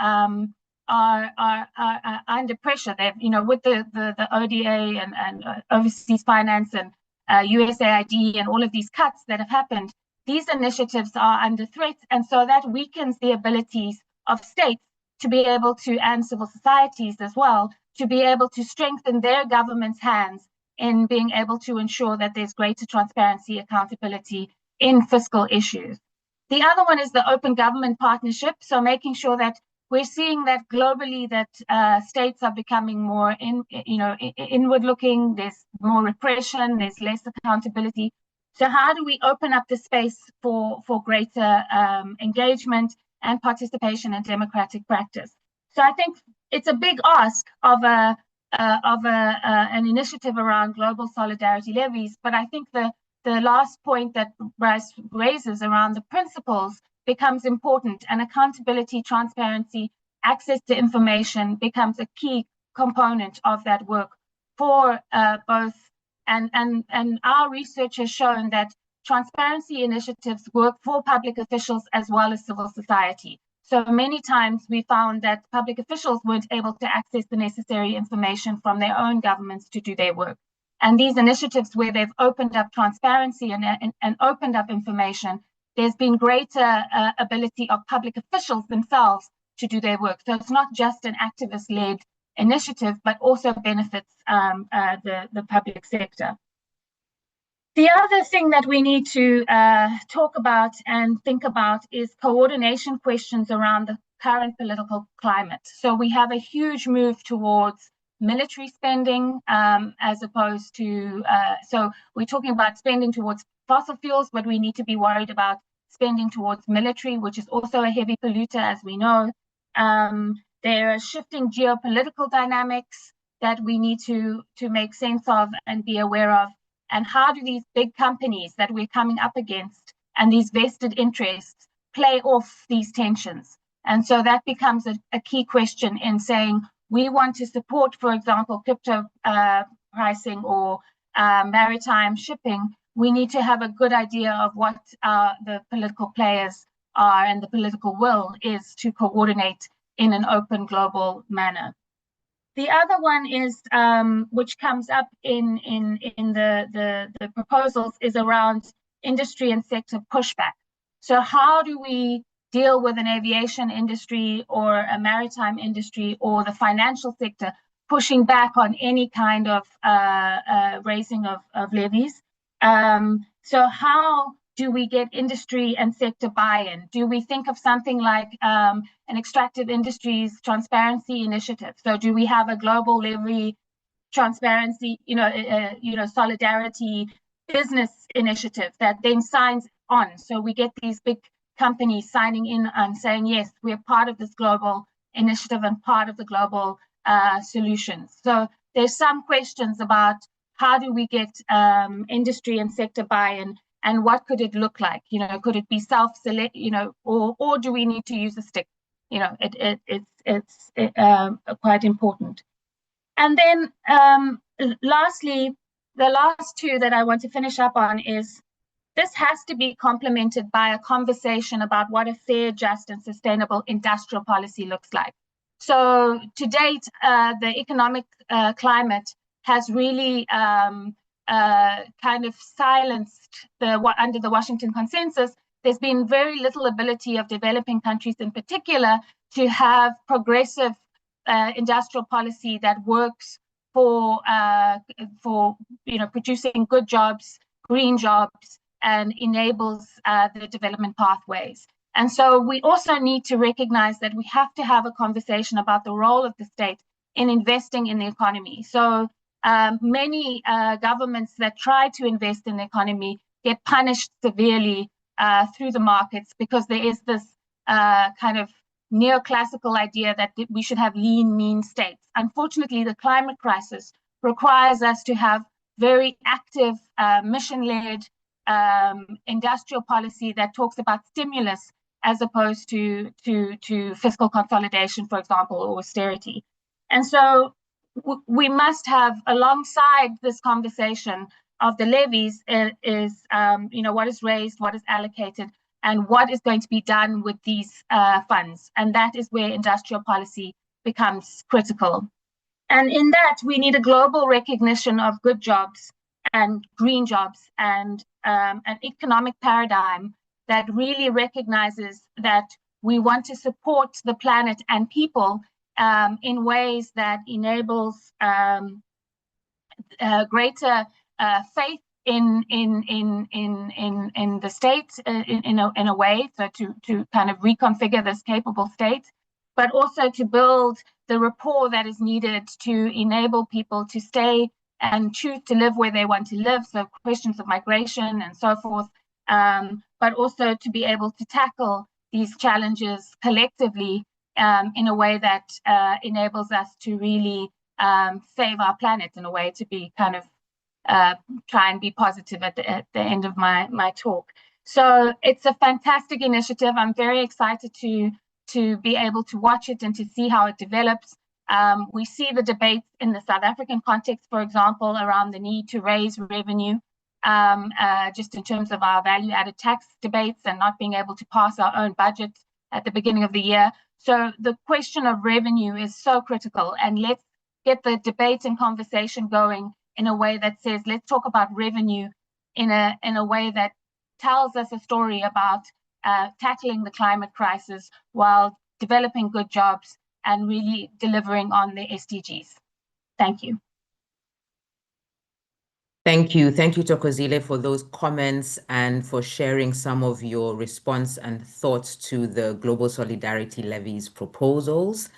S5: under pressure. They've, with the ODA and overseas finance and USAID and all of these cuts that have happened, these initiatives are under threat. And so that weakens the abilities of states to be able to, and civil societies as well, to be able to strengthen their government's hands in being able to ensure that there's greater transparency, accountability in fiscal issues. The other one is the open government partnership. So making sure that we're seeing that globally that states are becoming more inward looking, there's more repression, there's less accountability. So how do we open up the space for greater engagement and participation in democratic practice? So I think it's a big ask of an initiative around global solidarity levies, but I think the last point that Bryce raises around the principles becomes important, and accountability, transparency, access to information becomes a key component of that work for both. And our research has shown that transparency initiatives work for public officials as well as civil society. So many times we found that public officials weren't able to access the necessary information from their own governments to do their work. And these initiatives where they've opened up transparency and opened up information, there's been greater ability of public officials themselves to do their work. So it's not just an activist-led initiative, but also benefits the public sector. The other thing that we need to talk about and think about is coordination questions around the current political climate. So we have a huge move towards military spending as opposed to, so we're talking about spending towards fossil fuels, but we need to be worried about spending towards military, which is also a heavy polluter, as we know. There are shifting geopolitical dynamics that we need to make sense of and be aware of. And how do these big companies that we're coming up against and these vested interests play off these tensions? And so that becomes a key question in saying, we want to support, for example, crypto pricing or maritime shipping. We need to have a good idea of what the political players are and the political will is to coordinate in an open global manner. The other one is, which comes up in the proposals, is around industry and sector pushback. So how do we deal with an aviation industry or a maritime industry or the financial sector pushing back on any kind of raising of levies? So how do we get industry and sector buy-in? Do we think of something like an extractive industries transparency initiative? So do we have a global levy transparency, solidarity business initiative that then signs on? So we get these big companies signing in and saying, yes, we're part of this global initiative and part of the global solutions. So there's some questions about how do we get industry and sector buy-in, and what could it look like? Could it be self-select, or do we need to use a stick? It's quite important. And then lastly, the last two that I want to finish up on is, this has to be complemented by a conversation about what a fair, just, and sustainable industrial policy looks like. So to date, the economic climate has really kind of silenced under the Washington Consensus. There's been very little ability of developing countries in particular to have progressive industrial policy that works for producing good jobs, green jobs, and enables the development pathways. And so we also need to recognize that we have to have a conversation about the role of the state in investing in the economy. So many governments that try to invest in the economy get punished severely through the markets, because there is this kind of neoclassical idea that we should have lean, mean states. Unfortunately, the climate crisis requires us to have very active, mission-led industrial policy that talks about stimulus as opposed to fiscal consolidation, for example, or austerity. And so we must have, alongside this conversation of the levies, what is raised, what is allocated, and what is going to be done with these funds. And that is where industrial policy becomes critical. And in that, we need a global recognition of good jobs and green jobs and an economic paradigm that really recognizes that we want to support the planet and people in ways that enables greater faith in the state in a way, so to kind of reconfigure this capable state, but also to build the rapport that is needed to enable people to stay and choose to live where they want to live. So questions of migration and so forth, but also to be able to tackle these challenges collectively in a way that enables us to really save our planet, in a way to be kind of try and be positive at the end of my talk. So it's a fantastic initiative. I'm very excited to be able to watch it and to see how it develops. We see the debates in the South African context, for example, around the need to raise revenue, just in terms of our value-added tax debates and not being able to pass our own budget at the beginning of the year. So the question of revenue is so critical, and let's get the debate and conversation going in a way that says, let's talk about revenue in a way that tells us a story about tackling the climate crisis while developing good jobs and really delivering on the SDGs. Thank you.
S1: Thank you. Thank you, Thokozile, for those comments and for sharing some of your response and thoughts to the Global Solidarity Levies proposals.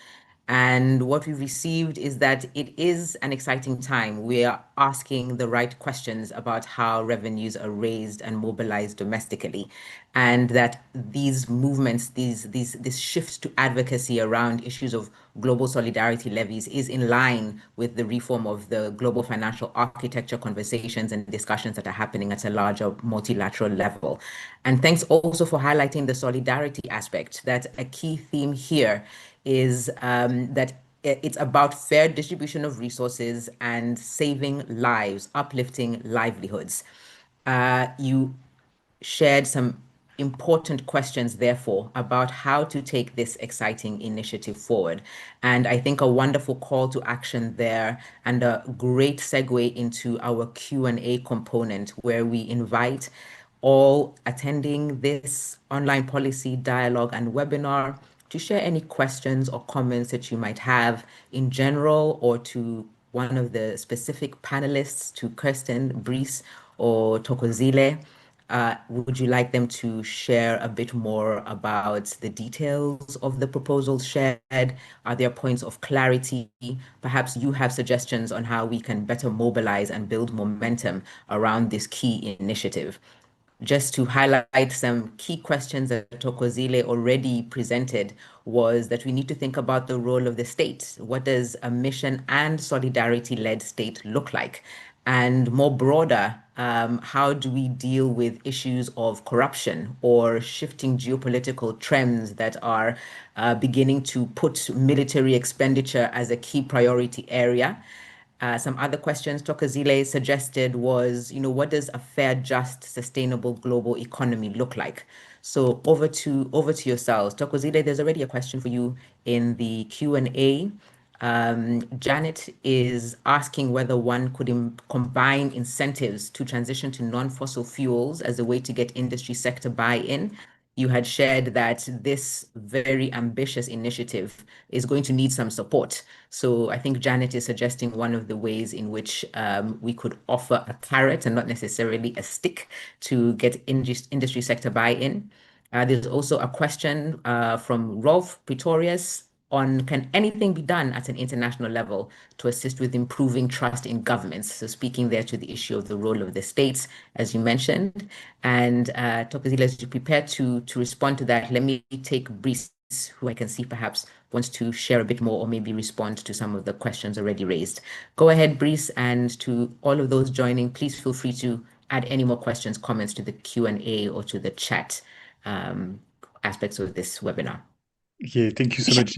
S1: And what we received is that it is an exciting time. We are asking the right questions about how revenues are raised and mobilized domestically, and that these movements, this shift to advocacy around issues of global solidarity levies is in line with the reform of the global financial architecture conversations and discussions that are happening at a larger multilateral level. And thanks also for highlighting the solidarity aspect, that a key theme here is that it's about fair distribution of resources and saving lives, uplifting livelihoods. You shared some important questions, therefore, about how to take this exciting initiative forward. And I think a wonderful call to action there, and a great segue into our Q&A component, where we invite all attending this online policy dialogue and webinar to share any questions or comments that you might have in general, or to one of the specific panelists, to Kirsten, Brice, or Thokozile. Would you like them to share a bit more about the details of the proposals shared? Are there points of clarity? Perhaps you have suggestions on how we can better mobilize and build momentum around this key initiative. Just to highlight some key questions that Thokozile already presented, was that we need to think about the role of the state. What does a mission and solidarity-led state look like? And more broader, how do we deal with issues of corruption or shifting geopolitical trends that are beginning to put military expenditure as a key priority area? Some other questions Thokozile suggested was, what does a fair, just, sustainable global economy look like? So over to yourselves. Thokozile, there's already a question for you in the Q&A. Janet is asking whether one could combine incentives to transition to non-fossil fuels as a way to get industry sector buy-in. You had shared that this very ambitious initiative is going to need some support. So I think Janet is suggesting one of the ways in which we could offer a carrot and not necessarily a stick to get industry sector buy-in. There's also a question from Rolf Pretorius on, can anything be done at an international level to assist with improving trust in governments? So speaking there to the issue of the role of the states, as you mentioned. And Thokozile, as you prepare to respond to that, let me take Brice, who I can see perhaps wants to share a bit more or maybe respond to some of the questions already raised. Go ahead, Brice, and to all of those joining, please feel free to add any more questions, comments to the Q&A or to the chat aspects of this webinar.
S4: Yeah, thank you so much.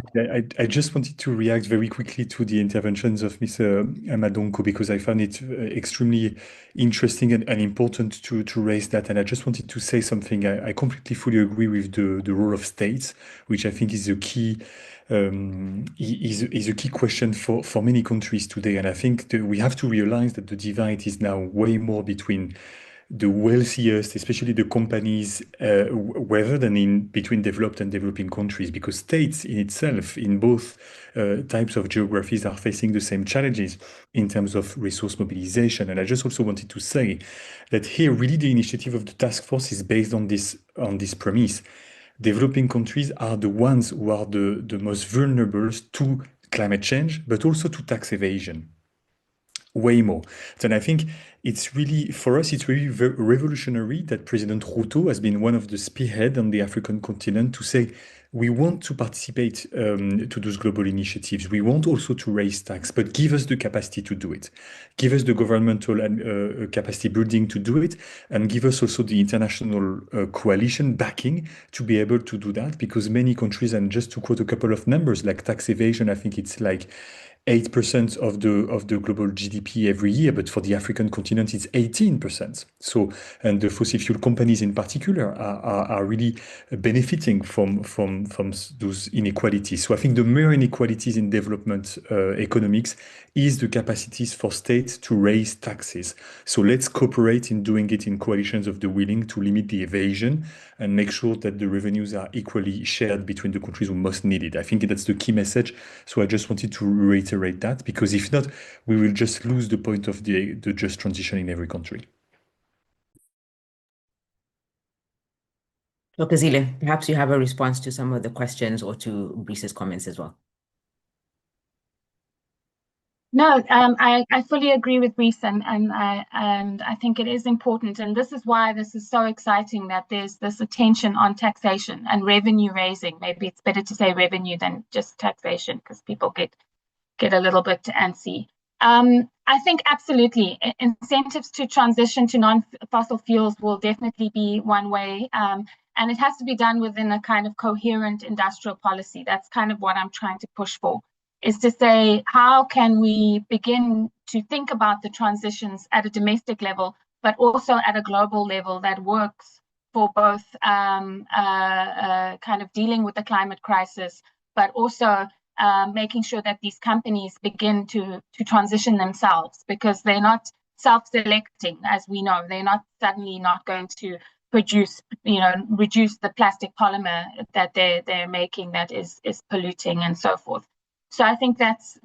S4: I just wanted to react very quickly to the interventions of Mr. Amadonko because I found it extremely interesting and important to raise that. And I just wanted to say something. I completely fully agree with the role of states, which I think is a key is a key question for many countries today. And I think that we have to realize that the divide is now way more between the wealthiest, especially the companies, rather than in between developed and developing countries, because states in itself, in both types of geographies, are facing the same challenges in terms of resource mobilization. And I just also wanted to say that here, really, the initiative of the task force is based on this premise. Developing countries are the ones who are the most vulnerable to climate change, but also to tax evasion. Way more. And I think it's really, for us, it's really revolutionary that President Ruto has been one of the spearhead on the African continent to say, we want to participate to those global initiatives. We want also to raise tax, but give us the capacity to do it. Give us the governmental capacity building to do it, and give us also the international coalition backing to be able to do that, because many countries, and just to quote a couple of numbers, like tax evasion, I think it's like 8% of the global GDP every year, but for the African continent, it's 18%. So, and the fossil fuel companies in particular are really benefiting from those inequalities. So I think the mere inequalities in development economics is the capacities for states to raise taxes. So let's cooperate in doing it in coalitions of the willing to limit the evasion and make sure that the revenues are equally shared between the countries who most need it. I think that's the key message. So I just wanted to reiterate that, because if not, we will just lose the point of the just transition in every country.
S1: Dr. Zile, perhaps you have a response to some of the questions or to Brice's comments as well.
S5: No, I fully agree with Reese, and I think it is important, and this is why this is so exciting, that there's this attention on taxation and revenue raising. Maybe it's better to say revenue than just taxation, because people get a little bit antsy. I think absolutely incentives to transition to non-fossil fuels will definitely be one way, and it has to be done within a kind of coherent industrial policy. That's kind of what I'm trying to push for, is to say, how can we begin to think about the transitions at a domestic level, but also at a global level that works for both kind of dealing with the climate crisis, but also making sure that these companies begin to transition themselves, because they're not self-selecting, as we know. They're not suddenly not going to produce, reduce the plastic polymer that they're making that is polluting and so forth. So I think that's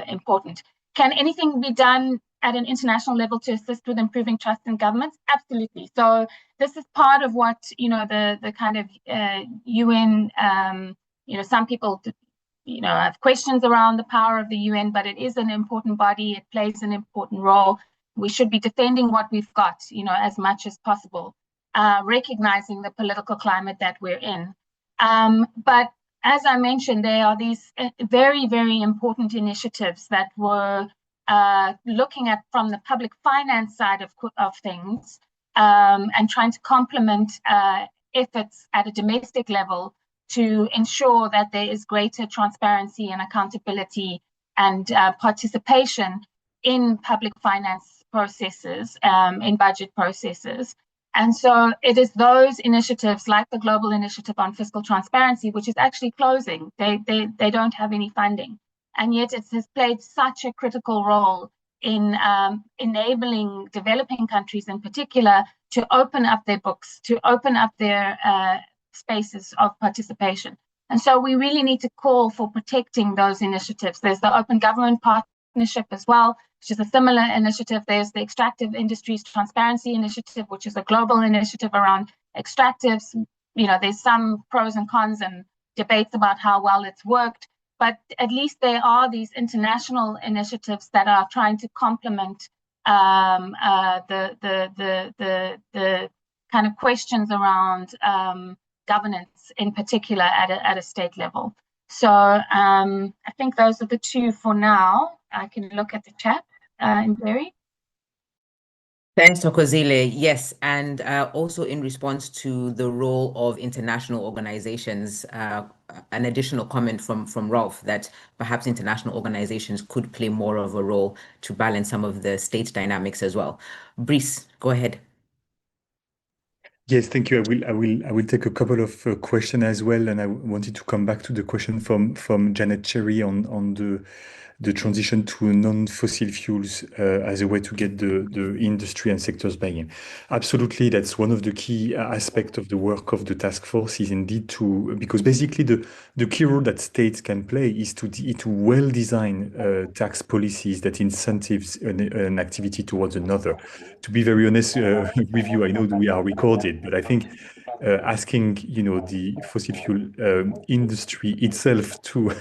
S5: important. Can anything be done at an international level to assist with improving trust in governments? Absolutely. So this is part of what, the kind of UN, some people, have questions around the power of the UN, but it is an important body. It plays an important role. We should be defending what we've got, as much as possible, recognizing the political climate that we're in. But as I mentioned, there are these very, very important initiatives that were looking at from the public finance side of things, and trying to complement efforts at a domestic level to ensure that there is greater transparency and accountability and participation in public finance processes, in budget processes. And so it is those initiatives, like the Global Initiative on Fiscal Transparency, which is actually closing. They don't have any funding. And yet it has played such a critical role in enabling developing countries in particular to open up their books, to open up their spaces of participation. And so we really need to call for protecting those initiatives. There's the Open Government Partnership as well, which is a similar initiative. There's the Extractive Industries Transparency Initiative, which is a global initiative around extractives. There's some pros and cons and debates about how well it's worked, but at least there are these international initiatives that are trying to complement the kind of questions around governance, in particular at a state level. So I think those are the two for now. I can look at the chat, Jerry.
S1: Thanks, Tokozile. Yes, and also in response to the role of international organizations, an additional comment from Rolf that perhaps international organizations could play more of a role to balance some of the state dynamics as well. Brice, go ahead.
S4: Yes, thank you. I will take a couple of questions as well, and I wanted to come back to the question from Janet Cherry on the transition to non-fossil fuels as a way to get the industry and sectors buy-in. Absolutely, that's one of the key aspects of the work of the task force is indeed because basically the key role that states can play is to well design tax policies that incentives an activity towards another. To be very honest with you, I know that we are recorded, but I think asking the fossil fuel industry itself to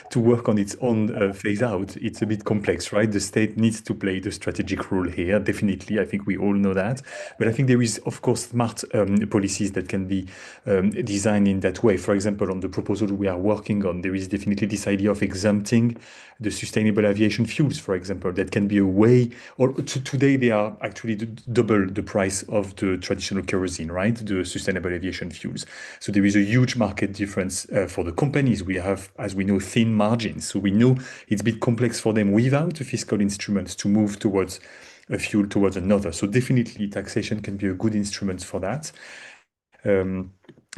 S4: to work on its own phase out, it's a bit complex, right? The state needs to play the strategic role here, definitely. I think we all know that. But I think there is, of course, smart policies that can be designed in that way. For example, on the proposal we are working on, there is definitely this idea of exempting the sustainable aviation fuels, for example. That can be a way, or today they are actually double the price of the traditional kerosene, right? The sustainable aviation fuels. So there is a huge market difference for the companies. We have, as we know, thin margins. So we know it's a bit complex for them without the fiscal instruments to move towards a fuel towards another. So definitely taxation can be a good instrument for that.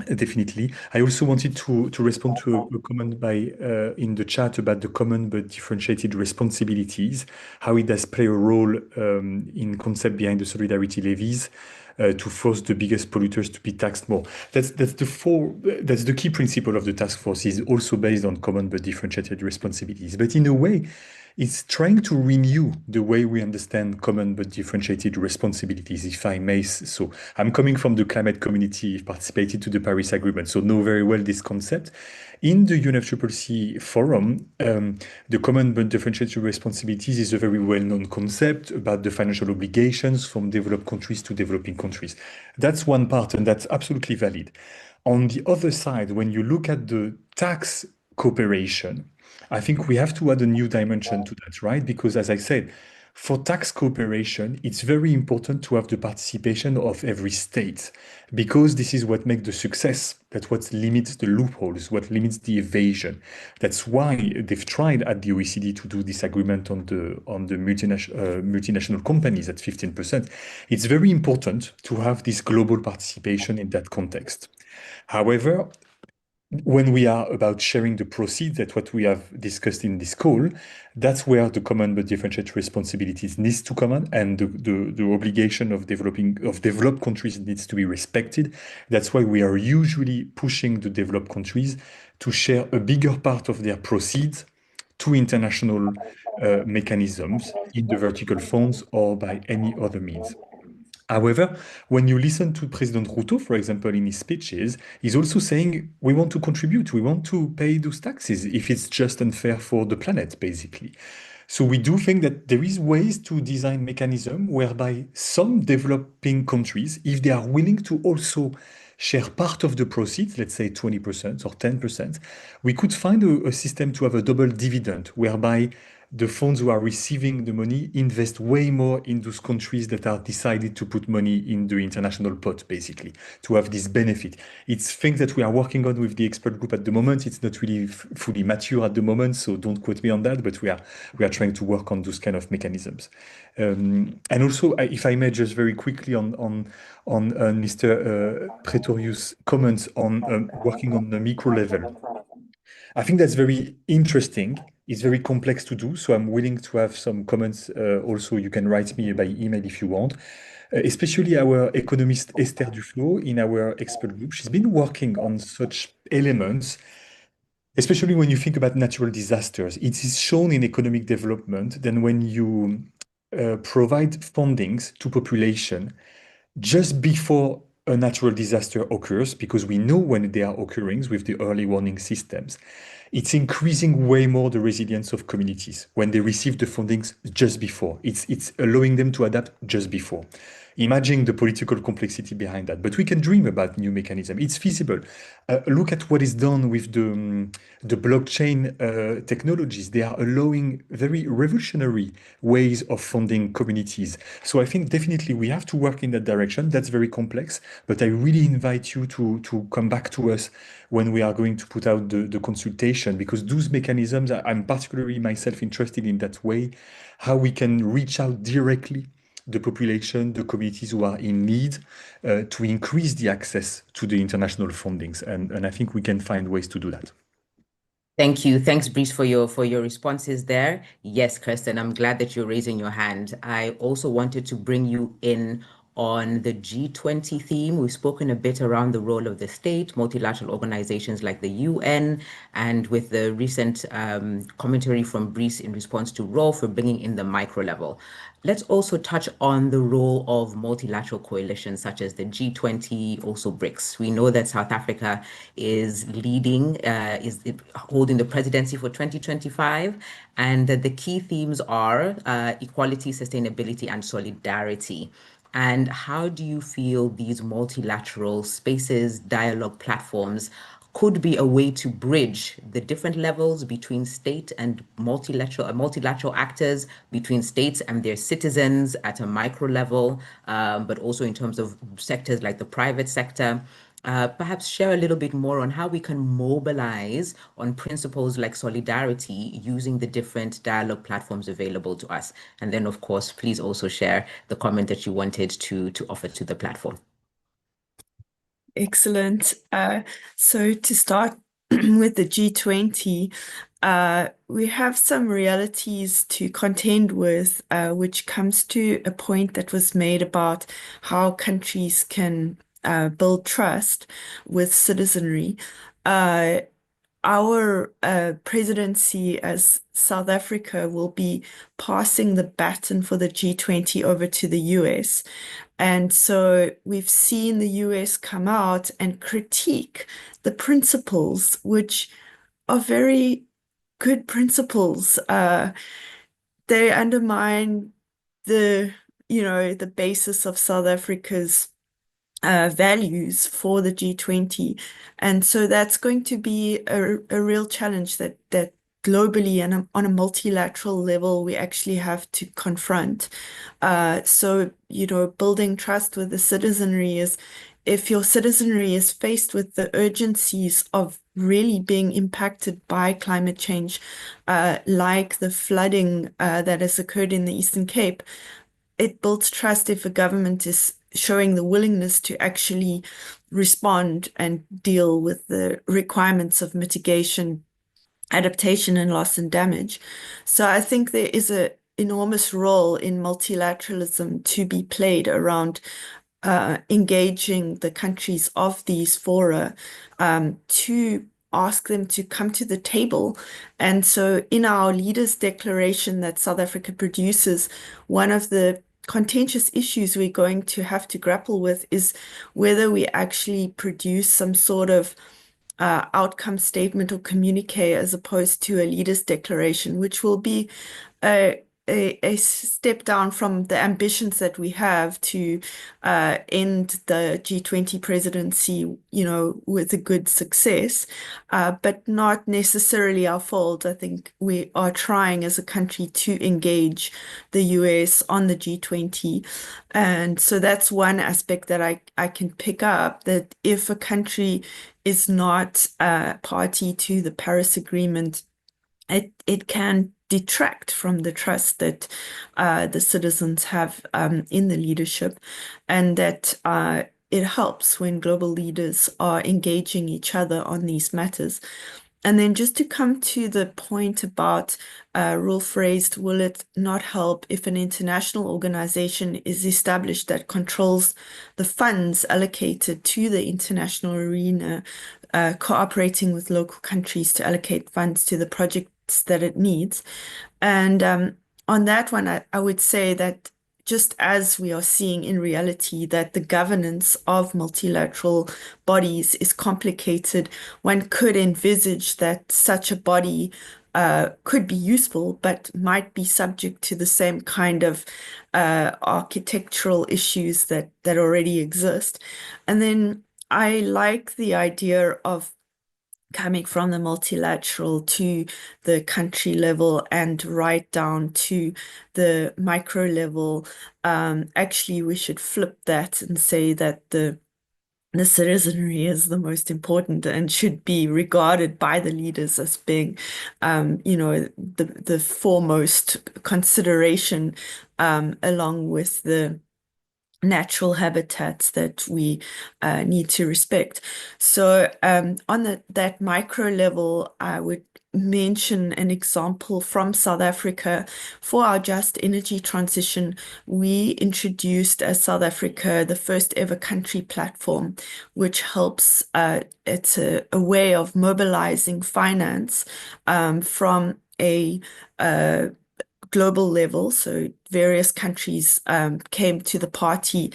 S4: Definitely. I also wanted to respond to a comment by in the chat about the common but differentiated responsibilities, how it does play a role in concept behind the solidarity levies to force the biggest polluters to be taxed more. That's the key principle of the task force is also based on common but differentiated responsibilities. But in a way, it's trying to renew the way we understand common but differentiated responsibilities, if I may. So I'm coming from the climate community, participated to the Paris Agreement, so know very well this concept. In the UNFCCC forum, the common but differentiated responsibilities is a very well-known concept about the financial obligations from developed countries to developing countries. That's one part, and that's absolutely valid. On the other side, when you look at the tax cooperation, I think we have to add a new dimension to that, right? Because as I said, for tax cooperation, it's very important to have the participation of every state because this is what makes the success. That's what limits the loopholes, what limits the evasion. That's why they've tried at the OECD to do this agreement on the multinational companies at 15%. It's very important to have this global participation in that context. However, when we are about sharing the proceeds, that's what we have discussed in this call, that's where the common but differentiated responsibilities needs to come on, and the obligation of developed countries needs to be respected. That's why we are usually pushing the developed countries to share a bigger part of their proceeds to international mechanisms in the vertical funds or by any other means. However, when you listen to President Ruto, for example, in his speeches, he's also saying we want to contribute, we want to pay those taxes if it's just and fair for the planet, basically. So we do think that there is ways to design mechanism whereby some developing countries, if they are willing to also share part of the proceeds, let's say 20% or 10%, we could find a system to have a double dividend whereby the funds who are receiving the money invest way more in those countries that are decided to put money in the international pot, basically, to have this benefit. It's things that we are working on with the expert group at the moment. It's not really fully mature at the moment, so don't quote me on that, but we are trying to work on those kind of mechanisms. And also, if I may just very quickly on Mr. Pretorius' comments on working on the micro level. I think that's very interesting. It's very complex to do, so I'm willing to have some comments. Also, you can write me by email if you want. Especially our economist Esther Duflo in our expert group. She's been working on such elements, especially when you think about natural disasters. It is shown in economic development that when you provide fundings to population just before a natural disaster occurs, because we know when they are occurring with the early warning systems, it's increasing way more the resilience of communities when they receive the fundings just before. It's allowing them to adapt just before. Imagine the political complexity behind that. But we can dream about new mechanism. It's feasible. Look at what is done with the blockchain technologies. They are allowing very revolutionary ways of funding communities. So I think definitely we have to work in that direction. That's very complex, but I really invite you to come back to us when we are going to put out the consultation, because those mechanisms, I'm particularly myself interested in that way, how we can reach out directly the population, the communities who are in need, to increase the access to the international fundings. And I think we can find ways to do that.
S1: Thank you. Thanks, Brice, for your responses there. Yes, Kirsten, I'm glad that you're raising your hand. I also wanted to bring you in on the G20 theme. We've spoken a bit around the role of the state, multilateral organizations like the UN, and with the recent commentary from Brice in response to Rolf, we're bringing in the micro level. Let's also touch on the role of multilateral coalitions such as the G20, also BRICS. We know that South Africa is leading, is holding the presidency for 2025, and that the key themes are equality, sustainability, and solidarity. And how do you feel these multilateral spaces, dialogue platforms could be a way to bridge the different levels between state and multilateral actors, between states and their citizens at a micro level, but also in terms of sectors like the private sector? Perhaps share a little bit more on how we can mobilize on principles like solidarity using the different dialogue platforms available to us. And then, of course, please also share the comment that you wanted to offer to the platform.
S3: Excellent. So to start with the G20, we have some realities to contend with, which comes to a point that was made about how countries can build trust with citizenry. Our presidency as South Africa will be passing the baton for the G20 over to the US. And so we've seen the US come out and critique the principles, which are very good principles. They undermine the basis of South Africa's values for the G20. And so that's going to be a real challenge that globally and on a multilateral level we actually have to confront. So, building trust with the citizenry is, if your citizenry is faced with the urgencies of really being impacted by climate change, like the flooding that has occurred in the Eastern Cape, it builds trust if a government is showing the willingness to actually respond and deal with the requirements of mitigation, adaptation, and loss and damage. So I think there is an enormous role in multilateralism to be played around engaging the countries of these fora to ask them to come to the table. And so in our leaders' declaration that South Africa produces, one of the contentious issues we're going to have to grapple with is whether we actually produce some sort of outcome statement or communique as opposed to a leaders' declaration, which will be a step down from the ambitions that we have to end the G20 presidency, with a good success, but not necessarily our fault. I think we are trying as a country to engage the US on the G20. And so that's one aspect that I can pick up, that if a country is not party to the Paris Agreement, it can detract from the trust that the citizens have in the leadership, and that it helps when global leaders are engaging each other on these matters. And then just to come to the point about Rolf raised, will it not help if an international organization is established that controls the funds allocated to the international arena, cooperating with local countries to allocate funds to the projects that it needs? And on that one, I would say that just as we are seeing in reality that the governance of multilateral bodies is complicated, one could envisage that such a body could be useful, but might be subject to the same kind of architectural issues that already exist. And then I like the idea of coming from the multilateral to the country level and right down to the micro level. Actually, we should flip that and say that the citizenry is the most important and should be regarded by the leaders as being, the foremost consideration, along with the natural habitats that we need to respect. So on that micro level, I would mention an example from South Africa. For our just energy transition, we introduced as South Africa the first ever country platform, which helps, it's a way of mobilizing finance from a global level. So various countries came to the party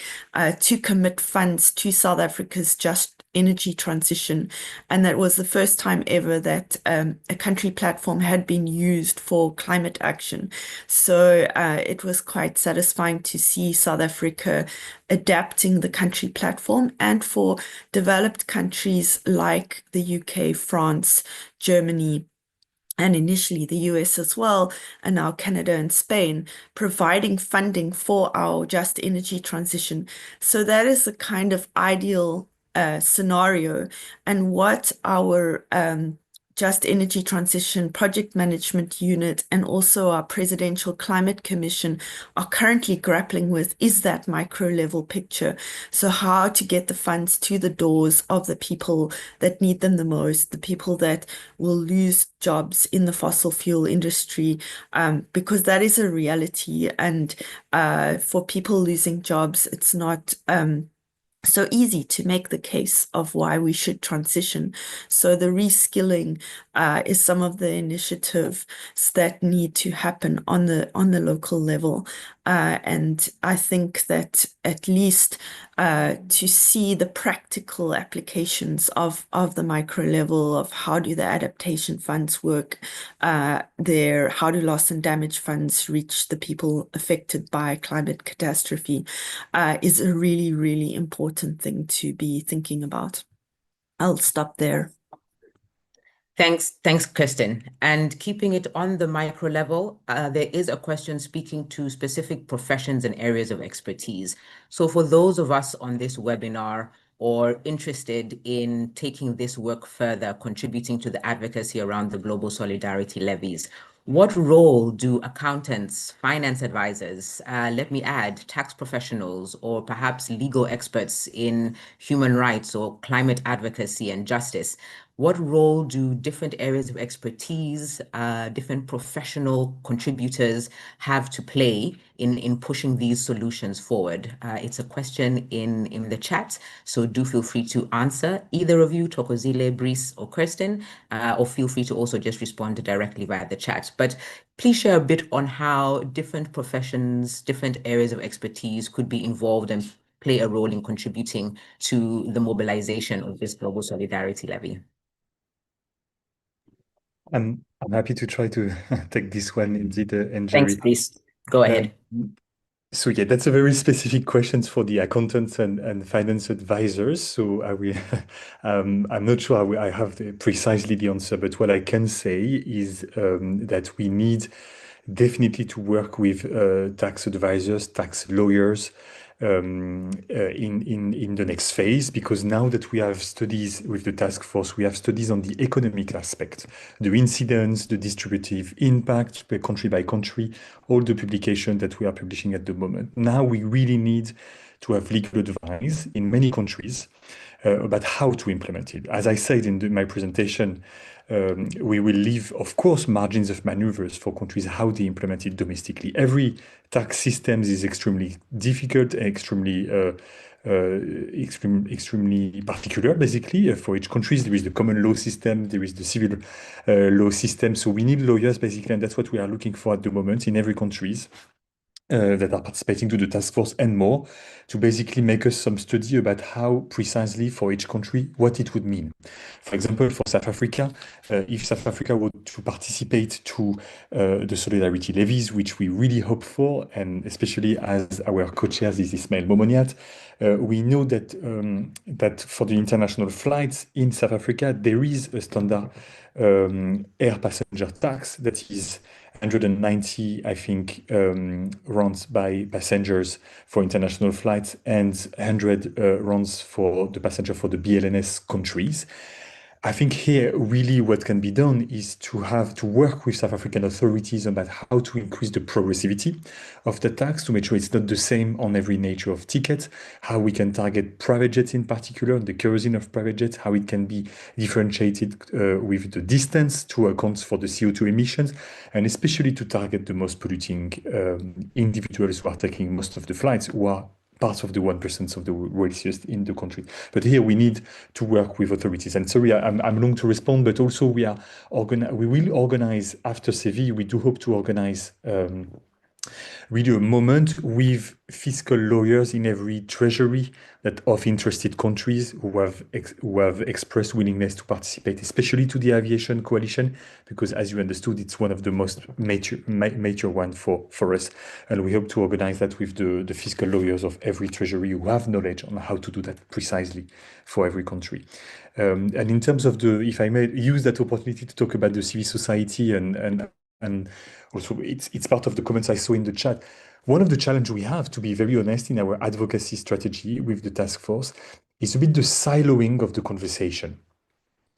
S3: to commit funds to South Africa's just energy transition. And that was the first time ever that a country platform had been used for climate action. So it was quite satisfying to see South Africa adapting the country platform, and for developed countries like the UK, France, Germany, and initially the US as well, and now Canada and Spain, providing funding for our just energy transition. So that is the kind of ideal scenario, and what our just energy transition project management unit and also our Presidential Climate Commission are currently grappling with is that micro level picture. So how to get the funds to the doors of the people that need them the most, the people that will lose jobs in the fossil fuel industry, because that is a reality. And for people losing jobs, it's not so easy to make the case of why we should transition. So the reskilling is some of the initiatives that need to happen on the local level. And I think that at least to see the practical applications of the micro level of how do the adaptation funds work there, how do loss and damage funds reach the people affected by climate catastrophe, is a really, really important thing to be thinking about. I'll stop there.
S1: Thanks, Kirsten. And keeping it on the micro level, there is a question speaking to specific professions and areas of expertise. So for those of us on this webinar or interested in taking this work further, contributing to the advocacy around the global solidarity levies, what role do accountants, finance advisors, let me add, tax professionals, or perhaps legal experts in human rights or climate advocacy and justice, what role do different areas of expertise, different professional contributors have to play in pushing these solutions forward? It's a question in the chat, so do feel free to answer, either of you, Thokozile, Brice, or Kirsten, or feel free to also just respond directly via the chat. But please share a bit on how different professions, different areas of expertise could be involved and play a role in contributing to the mobilization of this global solidarity levy.
S4: I'm happy to try to take this one indeed, and
S1: Thanks,
S4: Jerry.
S1: please. Go ahead.
S4: So yeah, that's a very specific question for the accountants and finance advisors. So I will, I'm not sure I have precisely the answer, but what I can say is that we need definitely to work with tax advisors, tax lawyers, in the next phase, because now that we have studies with the task force, we have studies on the economic aspect, the incidence, the distributive impact per country by country, all the publications that we are publishing at the moment. Now we really need to have legal advice in many countries about how to implement it. As I said in my presentation, we will leave, of course, margins of maneuvers for countries how they implement it domestically. Every tax system is extremely difficult, extremely particular, basically. For each country, there is the common law system, there is the civil law system. So we need lawyers, basically, and that's what we are looking for at the moment in every country. that are participating to the task force and more, to basically make us some study about how precisely for each country what it would mean. For example, for South Africa, if South Africa were to participate to the solidarity levies, which we really hope for, and especially as our co-chairs is Ismail Momoniat, we know that that for the international flights in South Africa, there is a standard air passenger tax that is 190, I think, rounds by passengers for international flights and 100 rounds for the passenger for the BLNS countries. I think here really what can be done is to work with South African authorities about how to increase the progressivity of the tax to make sure it's not the same on every nature of ticket, how we can target private jets in particular, the kerosene of private jets, how it can be differentiated with the distance to account for the CO2 emissions, and especially to target the most polluting individuals who are taking most of the flights, who are part of the 1% of the wealthiest in the country. But here we need to work with authorities. And sorry, I'm long to respond, but also we will organize after Sevi, we do hope to organize really a moment with fiscal lawyers in every treasury that of interested countries who have expressed willingness to participate, especially to the aviation coalition, because as you understood, it's one of the most major one for us. And we hope to organize that with the fiscal lawyers of every treasury who have knowledge on how to do that precisely for every country. And in terms of if I may use that opportunity to talk about the civil society and also it's part of the comments I saw in the chat. One of the challenges we have, to be very honest, in our advocacy strategy with the task force is a bit the siloing of the conversation.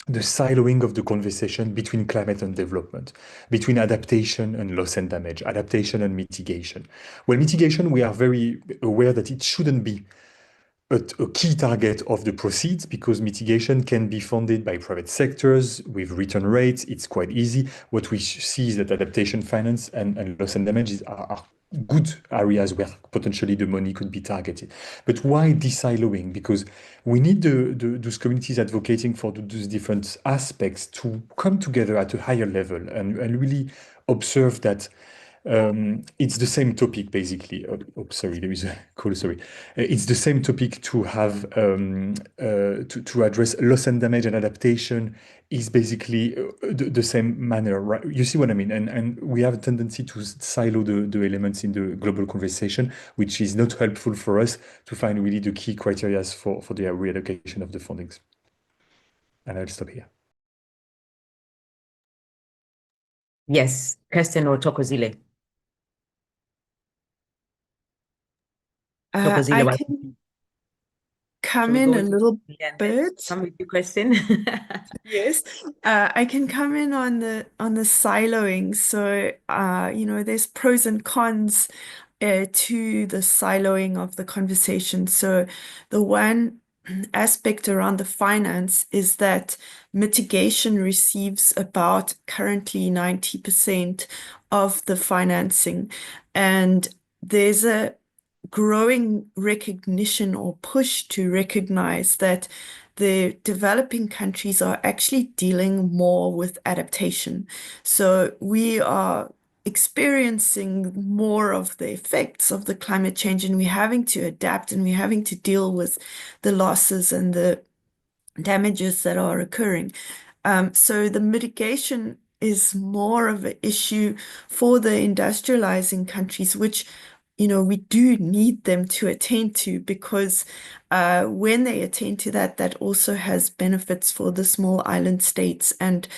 S4: The siloing of the conversation between climate and development, between adaptation and loss and damage, adaptation and mitigation. Well, mitigation, we are very aware that it shouldn't be a key target of the proceeds, because mitigation can be funded by private sectors with return rates. It's quite easy. What we see is that adaptation finance and loss and damage are good areas where potentially the money could be targeted. But why de-siloing? Because we need those communities advocating for those different aspects to come together at a higher level and really observe that it's the same topic, basically. Sorry, there is a call, sorry. It's the same topic to have to address loss and damage and adaptation is basically the same manner, right? You see what I mean? And we have a tendency to silo the elements in the global conversation, which is not helpful for us to find really the key criteria for the reallocation of the fundings. And I'll stop here.
S1: Yes, Kirsten or Tokozile. Tokozile,
S3: I can come
S1: we
S3: in
S1: go
S3: a
S1: with
S3: little
S1: and then
S3: bit.
S1: come with you, Kirsten?
S3: Yes, I can come in on the siloing. So, there's pros and cons to the siloing of the conversation. So, the one aspect around the finance is that mitigation receives about currently 90% of the financing, and there's a growing recognition or push to recognize that the developing countries are actually dealing more with adaptation. So we are experiencing more of the effects of the climate change, and we're having to adapt and we're having to deal with the losses and the damages that are occurring. So the mitigation is more of an issue for the industrializing countries, which we do need them to attend to, because when they attend to that, that also has benefits for the small island states and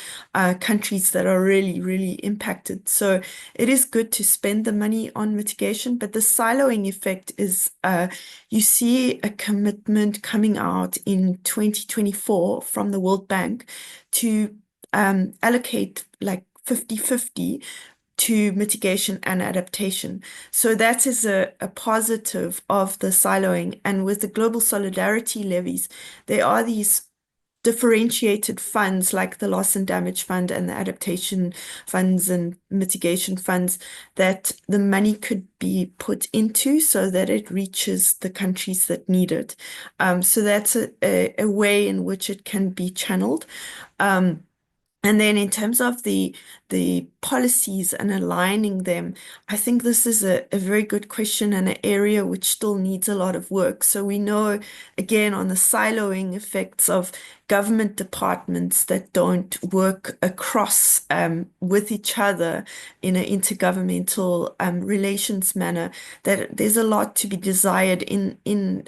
S3: countries that are really, really impacted. So it is good to spend the money on mitigation, but the siloing effect is you see a commitment coming out in 2024 from the World Bank to allocate like 50-50 to mitigation and adaptation. So that is a positive of the siloing. And with the global solidarity levies, there are these differentiated funds like the loss and damage fund and the adaptation funds and mitigation funds that the money could be put into so that it reaches the countries that need it. So that's a way in which it can be channeled. And then in terms of the policies and aligning them, I think this is a very good question and an area which still needs a lot of work. So we know, again, on the siloing effects of government departments that don't work across with each other in an intergovernmental relations manner, that there's a lot to be desired in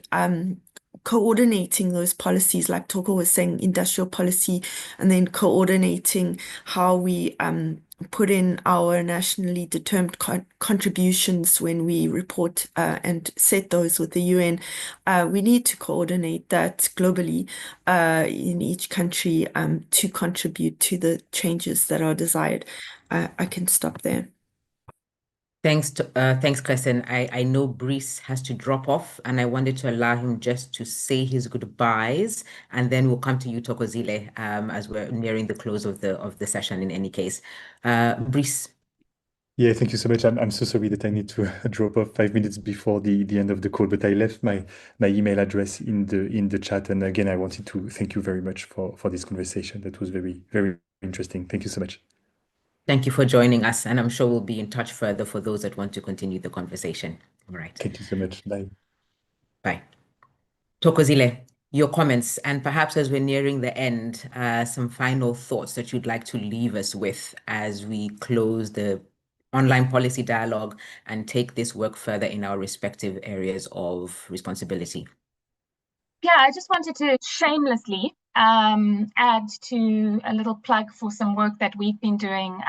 S3: coordinating those policies, like Toko was saying, industrial policy, and then coordinating how we put in our nationally determined contributions when we report and set those with the UN. We need to coordinate that globally in each country to contribute to the changes that are desired. I can stop there.
S1: Thanks, Kristen. I know Brice has to drop off, and I wanted to allow him just to say his goodbyes, and then we'll come to you, Thokozile, as we're nearing the close of the session. In any case, Brice.
S4: Yeah, thank you so much. I'm so sorry that I need to drop off 5 minutes before the end of the call, but I left my email address in the chat. And again, I wanted to thank you very much for this conversation. That was very, very interesting. Thank you so much.
S1: Thank you for joining us, and I'm sure we'll be in touch further for those that want to continue the conversation. All right.
S4: Thank you so much. Bye.
S1: Bye. Thokozile, your comments, and perhaps as we're nearing the end, some final thoughts that you'd like to leave us with as we close the online policy dialogue and take this work further in our respective areas of responsibility.
S5: Yeah, I just wanted to shamelessly add to a little plug for some work that we've been doing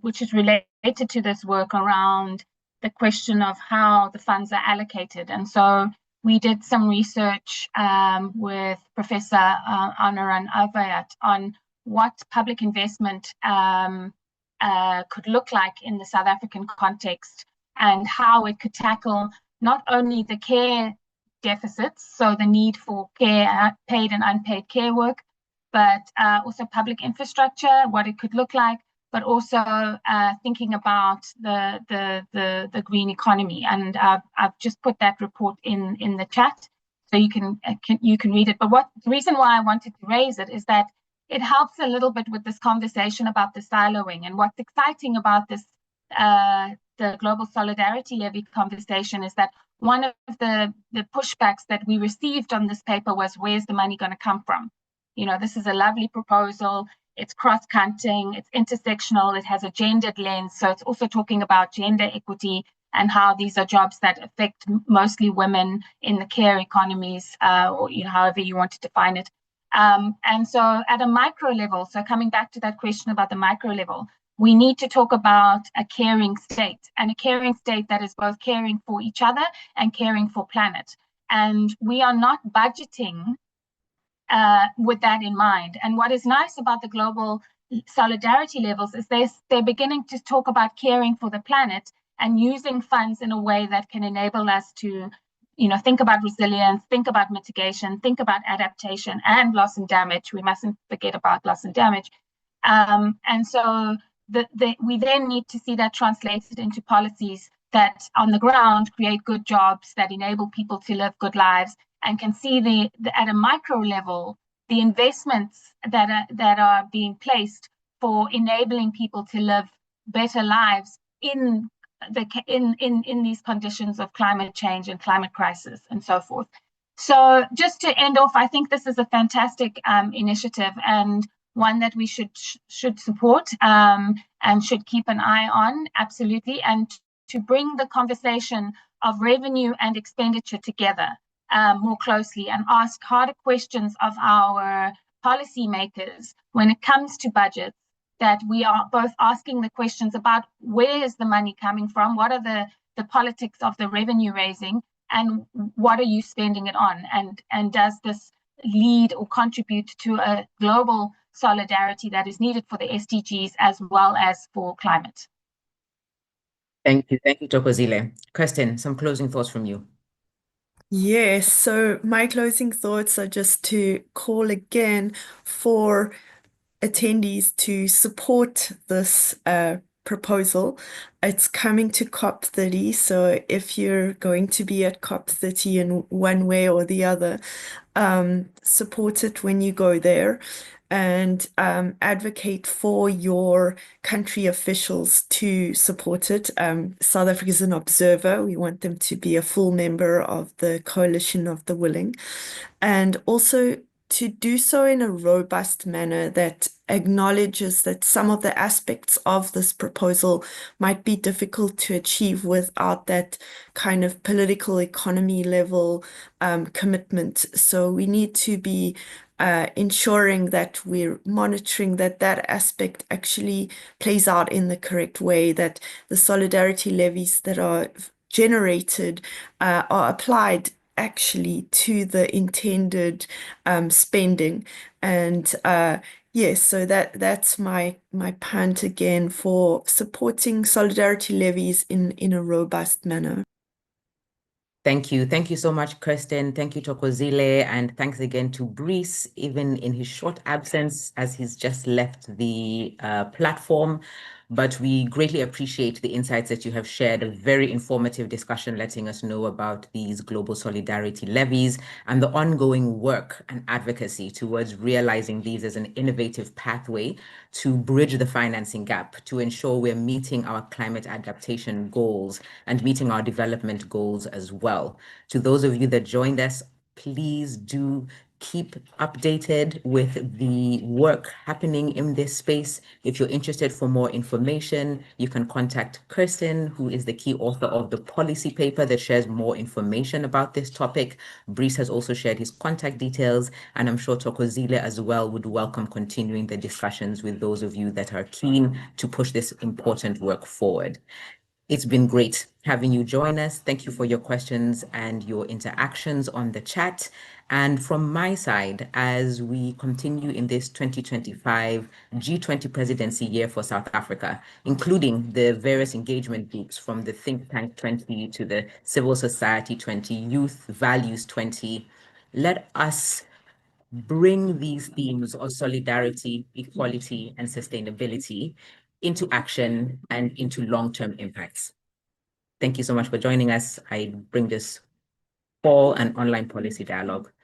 S5: which is related to this work around the question of how the funds are allocated. And so we did some research with Professor Anaran Avayat on what public investment could look like in the South African context and how it could tackle not only the care deficits, so the need for care, paid and unpaid care work, but also public infrastructure, what it could look like, but also thinking about the green economy. And I've just put that report in the chat, so you can read it. But the reason why I wanted to raise it is that it helps a little bit with this conversation about the siloing. And what's exciting about this the global solidarity levy conversation is that one of the pushbacks that we received on this paper was, where's the money going to come from? You know, this is a lovely proposal. It's cross-cutting, it's intersectional, it has a gendered lens. So it's also talking about gender equity and how these are jobs that affect mostly women in the care economies, or however you want to define it. And so at a micro level, so coming back to that question about the micro level, we need to talk about a caring state, and a caring state that is both caring for each other and caring for planet. And we are not budgeting with that in mind. And what is nice about the global solidarity levels is they're beginning to talk about caring for the planet and using funds in a way that can enable us to think about resilience, think about mitigation, think about adaptation and loss and damage. We mustn't forget about loss and damage. And so we then need to see that translated into policies that on the ground create good jobs, that enable people to live good lives, and can see at a micro level the investments that are being placed for enabling people to live better lives in these conditions of climate change and climate crisis and so forth. So just to end off, I think this is a fantastic initiative and one that we should support and should keep an eye on, absolutely, and to bring the conversation of revenue and expenditure together more closely and ask harder questions of our policymakers when it comes to budgets, that we are both asking the questions about where is the money coming from, what are the politics of the revenue raising, and what are you spending it on, and does this lead or contribute to a global solidarity that is needed for the SDGs as well as for climate.
S1: Thank you, Thokozile. Kirsten, some closing thoughts from you.
S3: Yes, so my closing thoughts are just to call again for attendees to support this proposal. It's coming to COP30, so if you're going to be at COP30 in one way or the other, support it when you go there, and advocate for your country officials to support it. South Africa is an observer. We want them to be a full member of the Coalition of the Willing, and also to do so in a robust manner that acknowledges that some of the aspects of this proposal might be difficult to achieve without that kind of political economy level commitment. So we need to be ensuring that we're monitoring that aspect actually plays out in the correct way, that the solidarity levies that are generated are applied actually to the intended spending. And yes, so that's my punt again for supporting solidarity levies in a robust manner.
S1: Thank you. Thank you so much, Kirsten. Thank you, Thokozile. And thanks again to Brice, even in his short absence, as he's just left the platform. But we greatly appreciate the insights that you have shared, a very informative discussion letting us know about these global solidarity levies and the ongoing work and advocacy towards realizing these as an innovative pathway to bridge the financing gap, to ensure we're meeting our climate adaptation goals and meeting our development goals as well. To those of you that joined us, please do keep updated with the work happening in this space. If you're interested for more information, you can contact Kirsten, who is the key author of the policy paper that shares more information about this topic. Brice has also shared his contact details, and I'm sure Thokozile as well would welcome continuing the discussions with those of you that are keen to push this important work forward. It's been great having you join us. Thank you for your questions and your interactions on the chat. And from my side, as we continue in this 2025 G20 presidency year for South Africa, including the various engagement groups from the Think Tank 20 to the Civil Society 20, Youth Values 20, let us bring these themes of solidarity, equality, and sustainability into action and into long-term impacts. Thank you so much for joining us. I bring this fall and online policy dialogue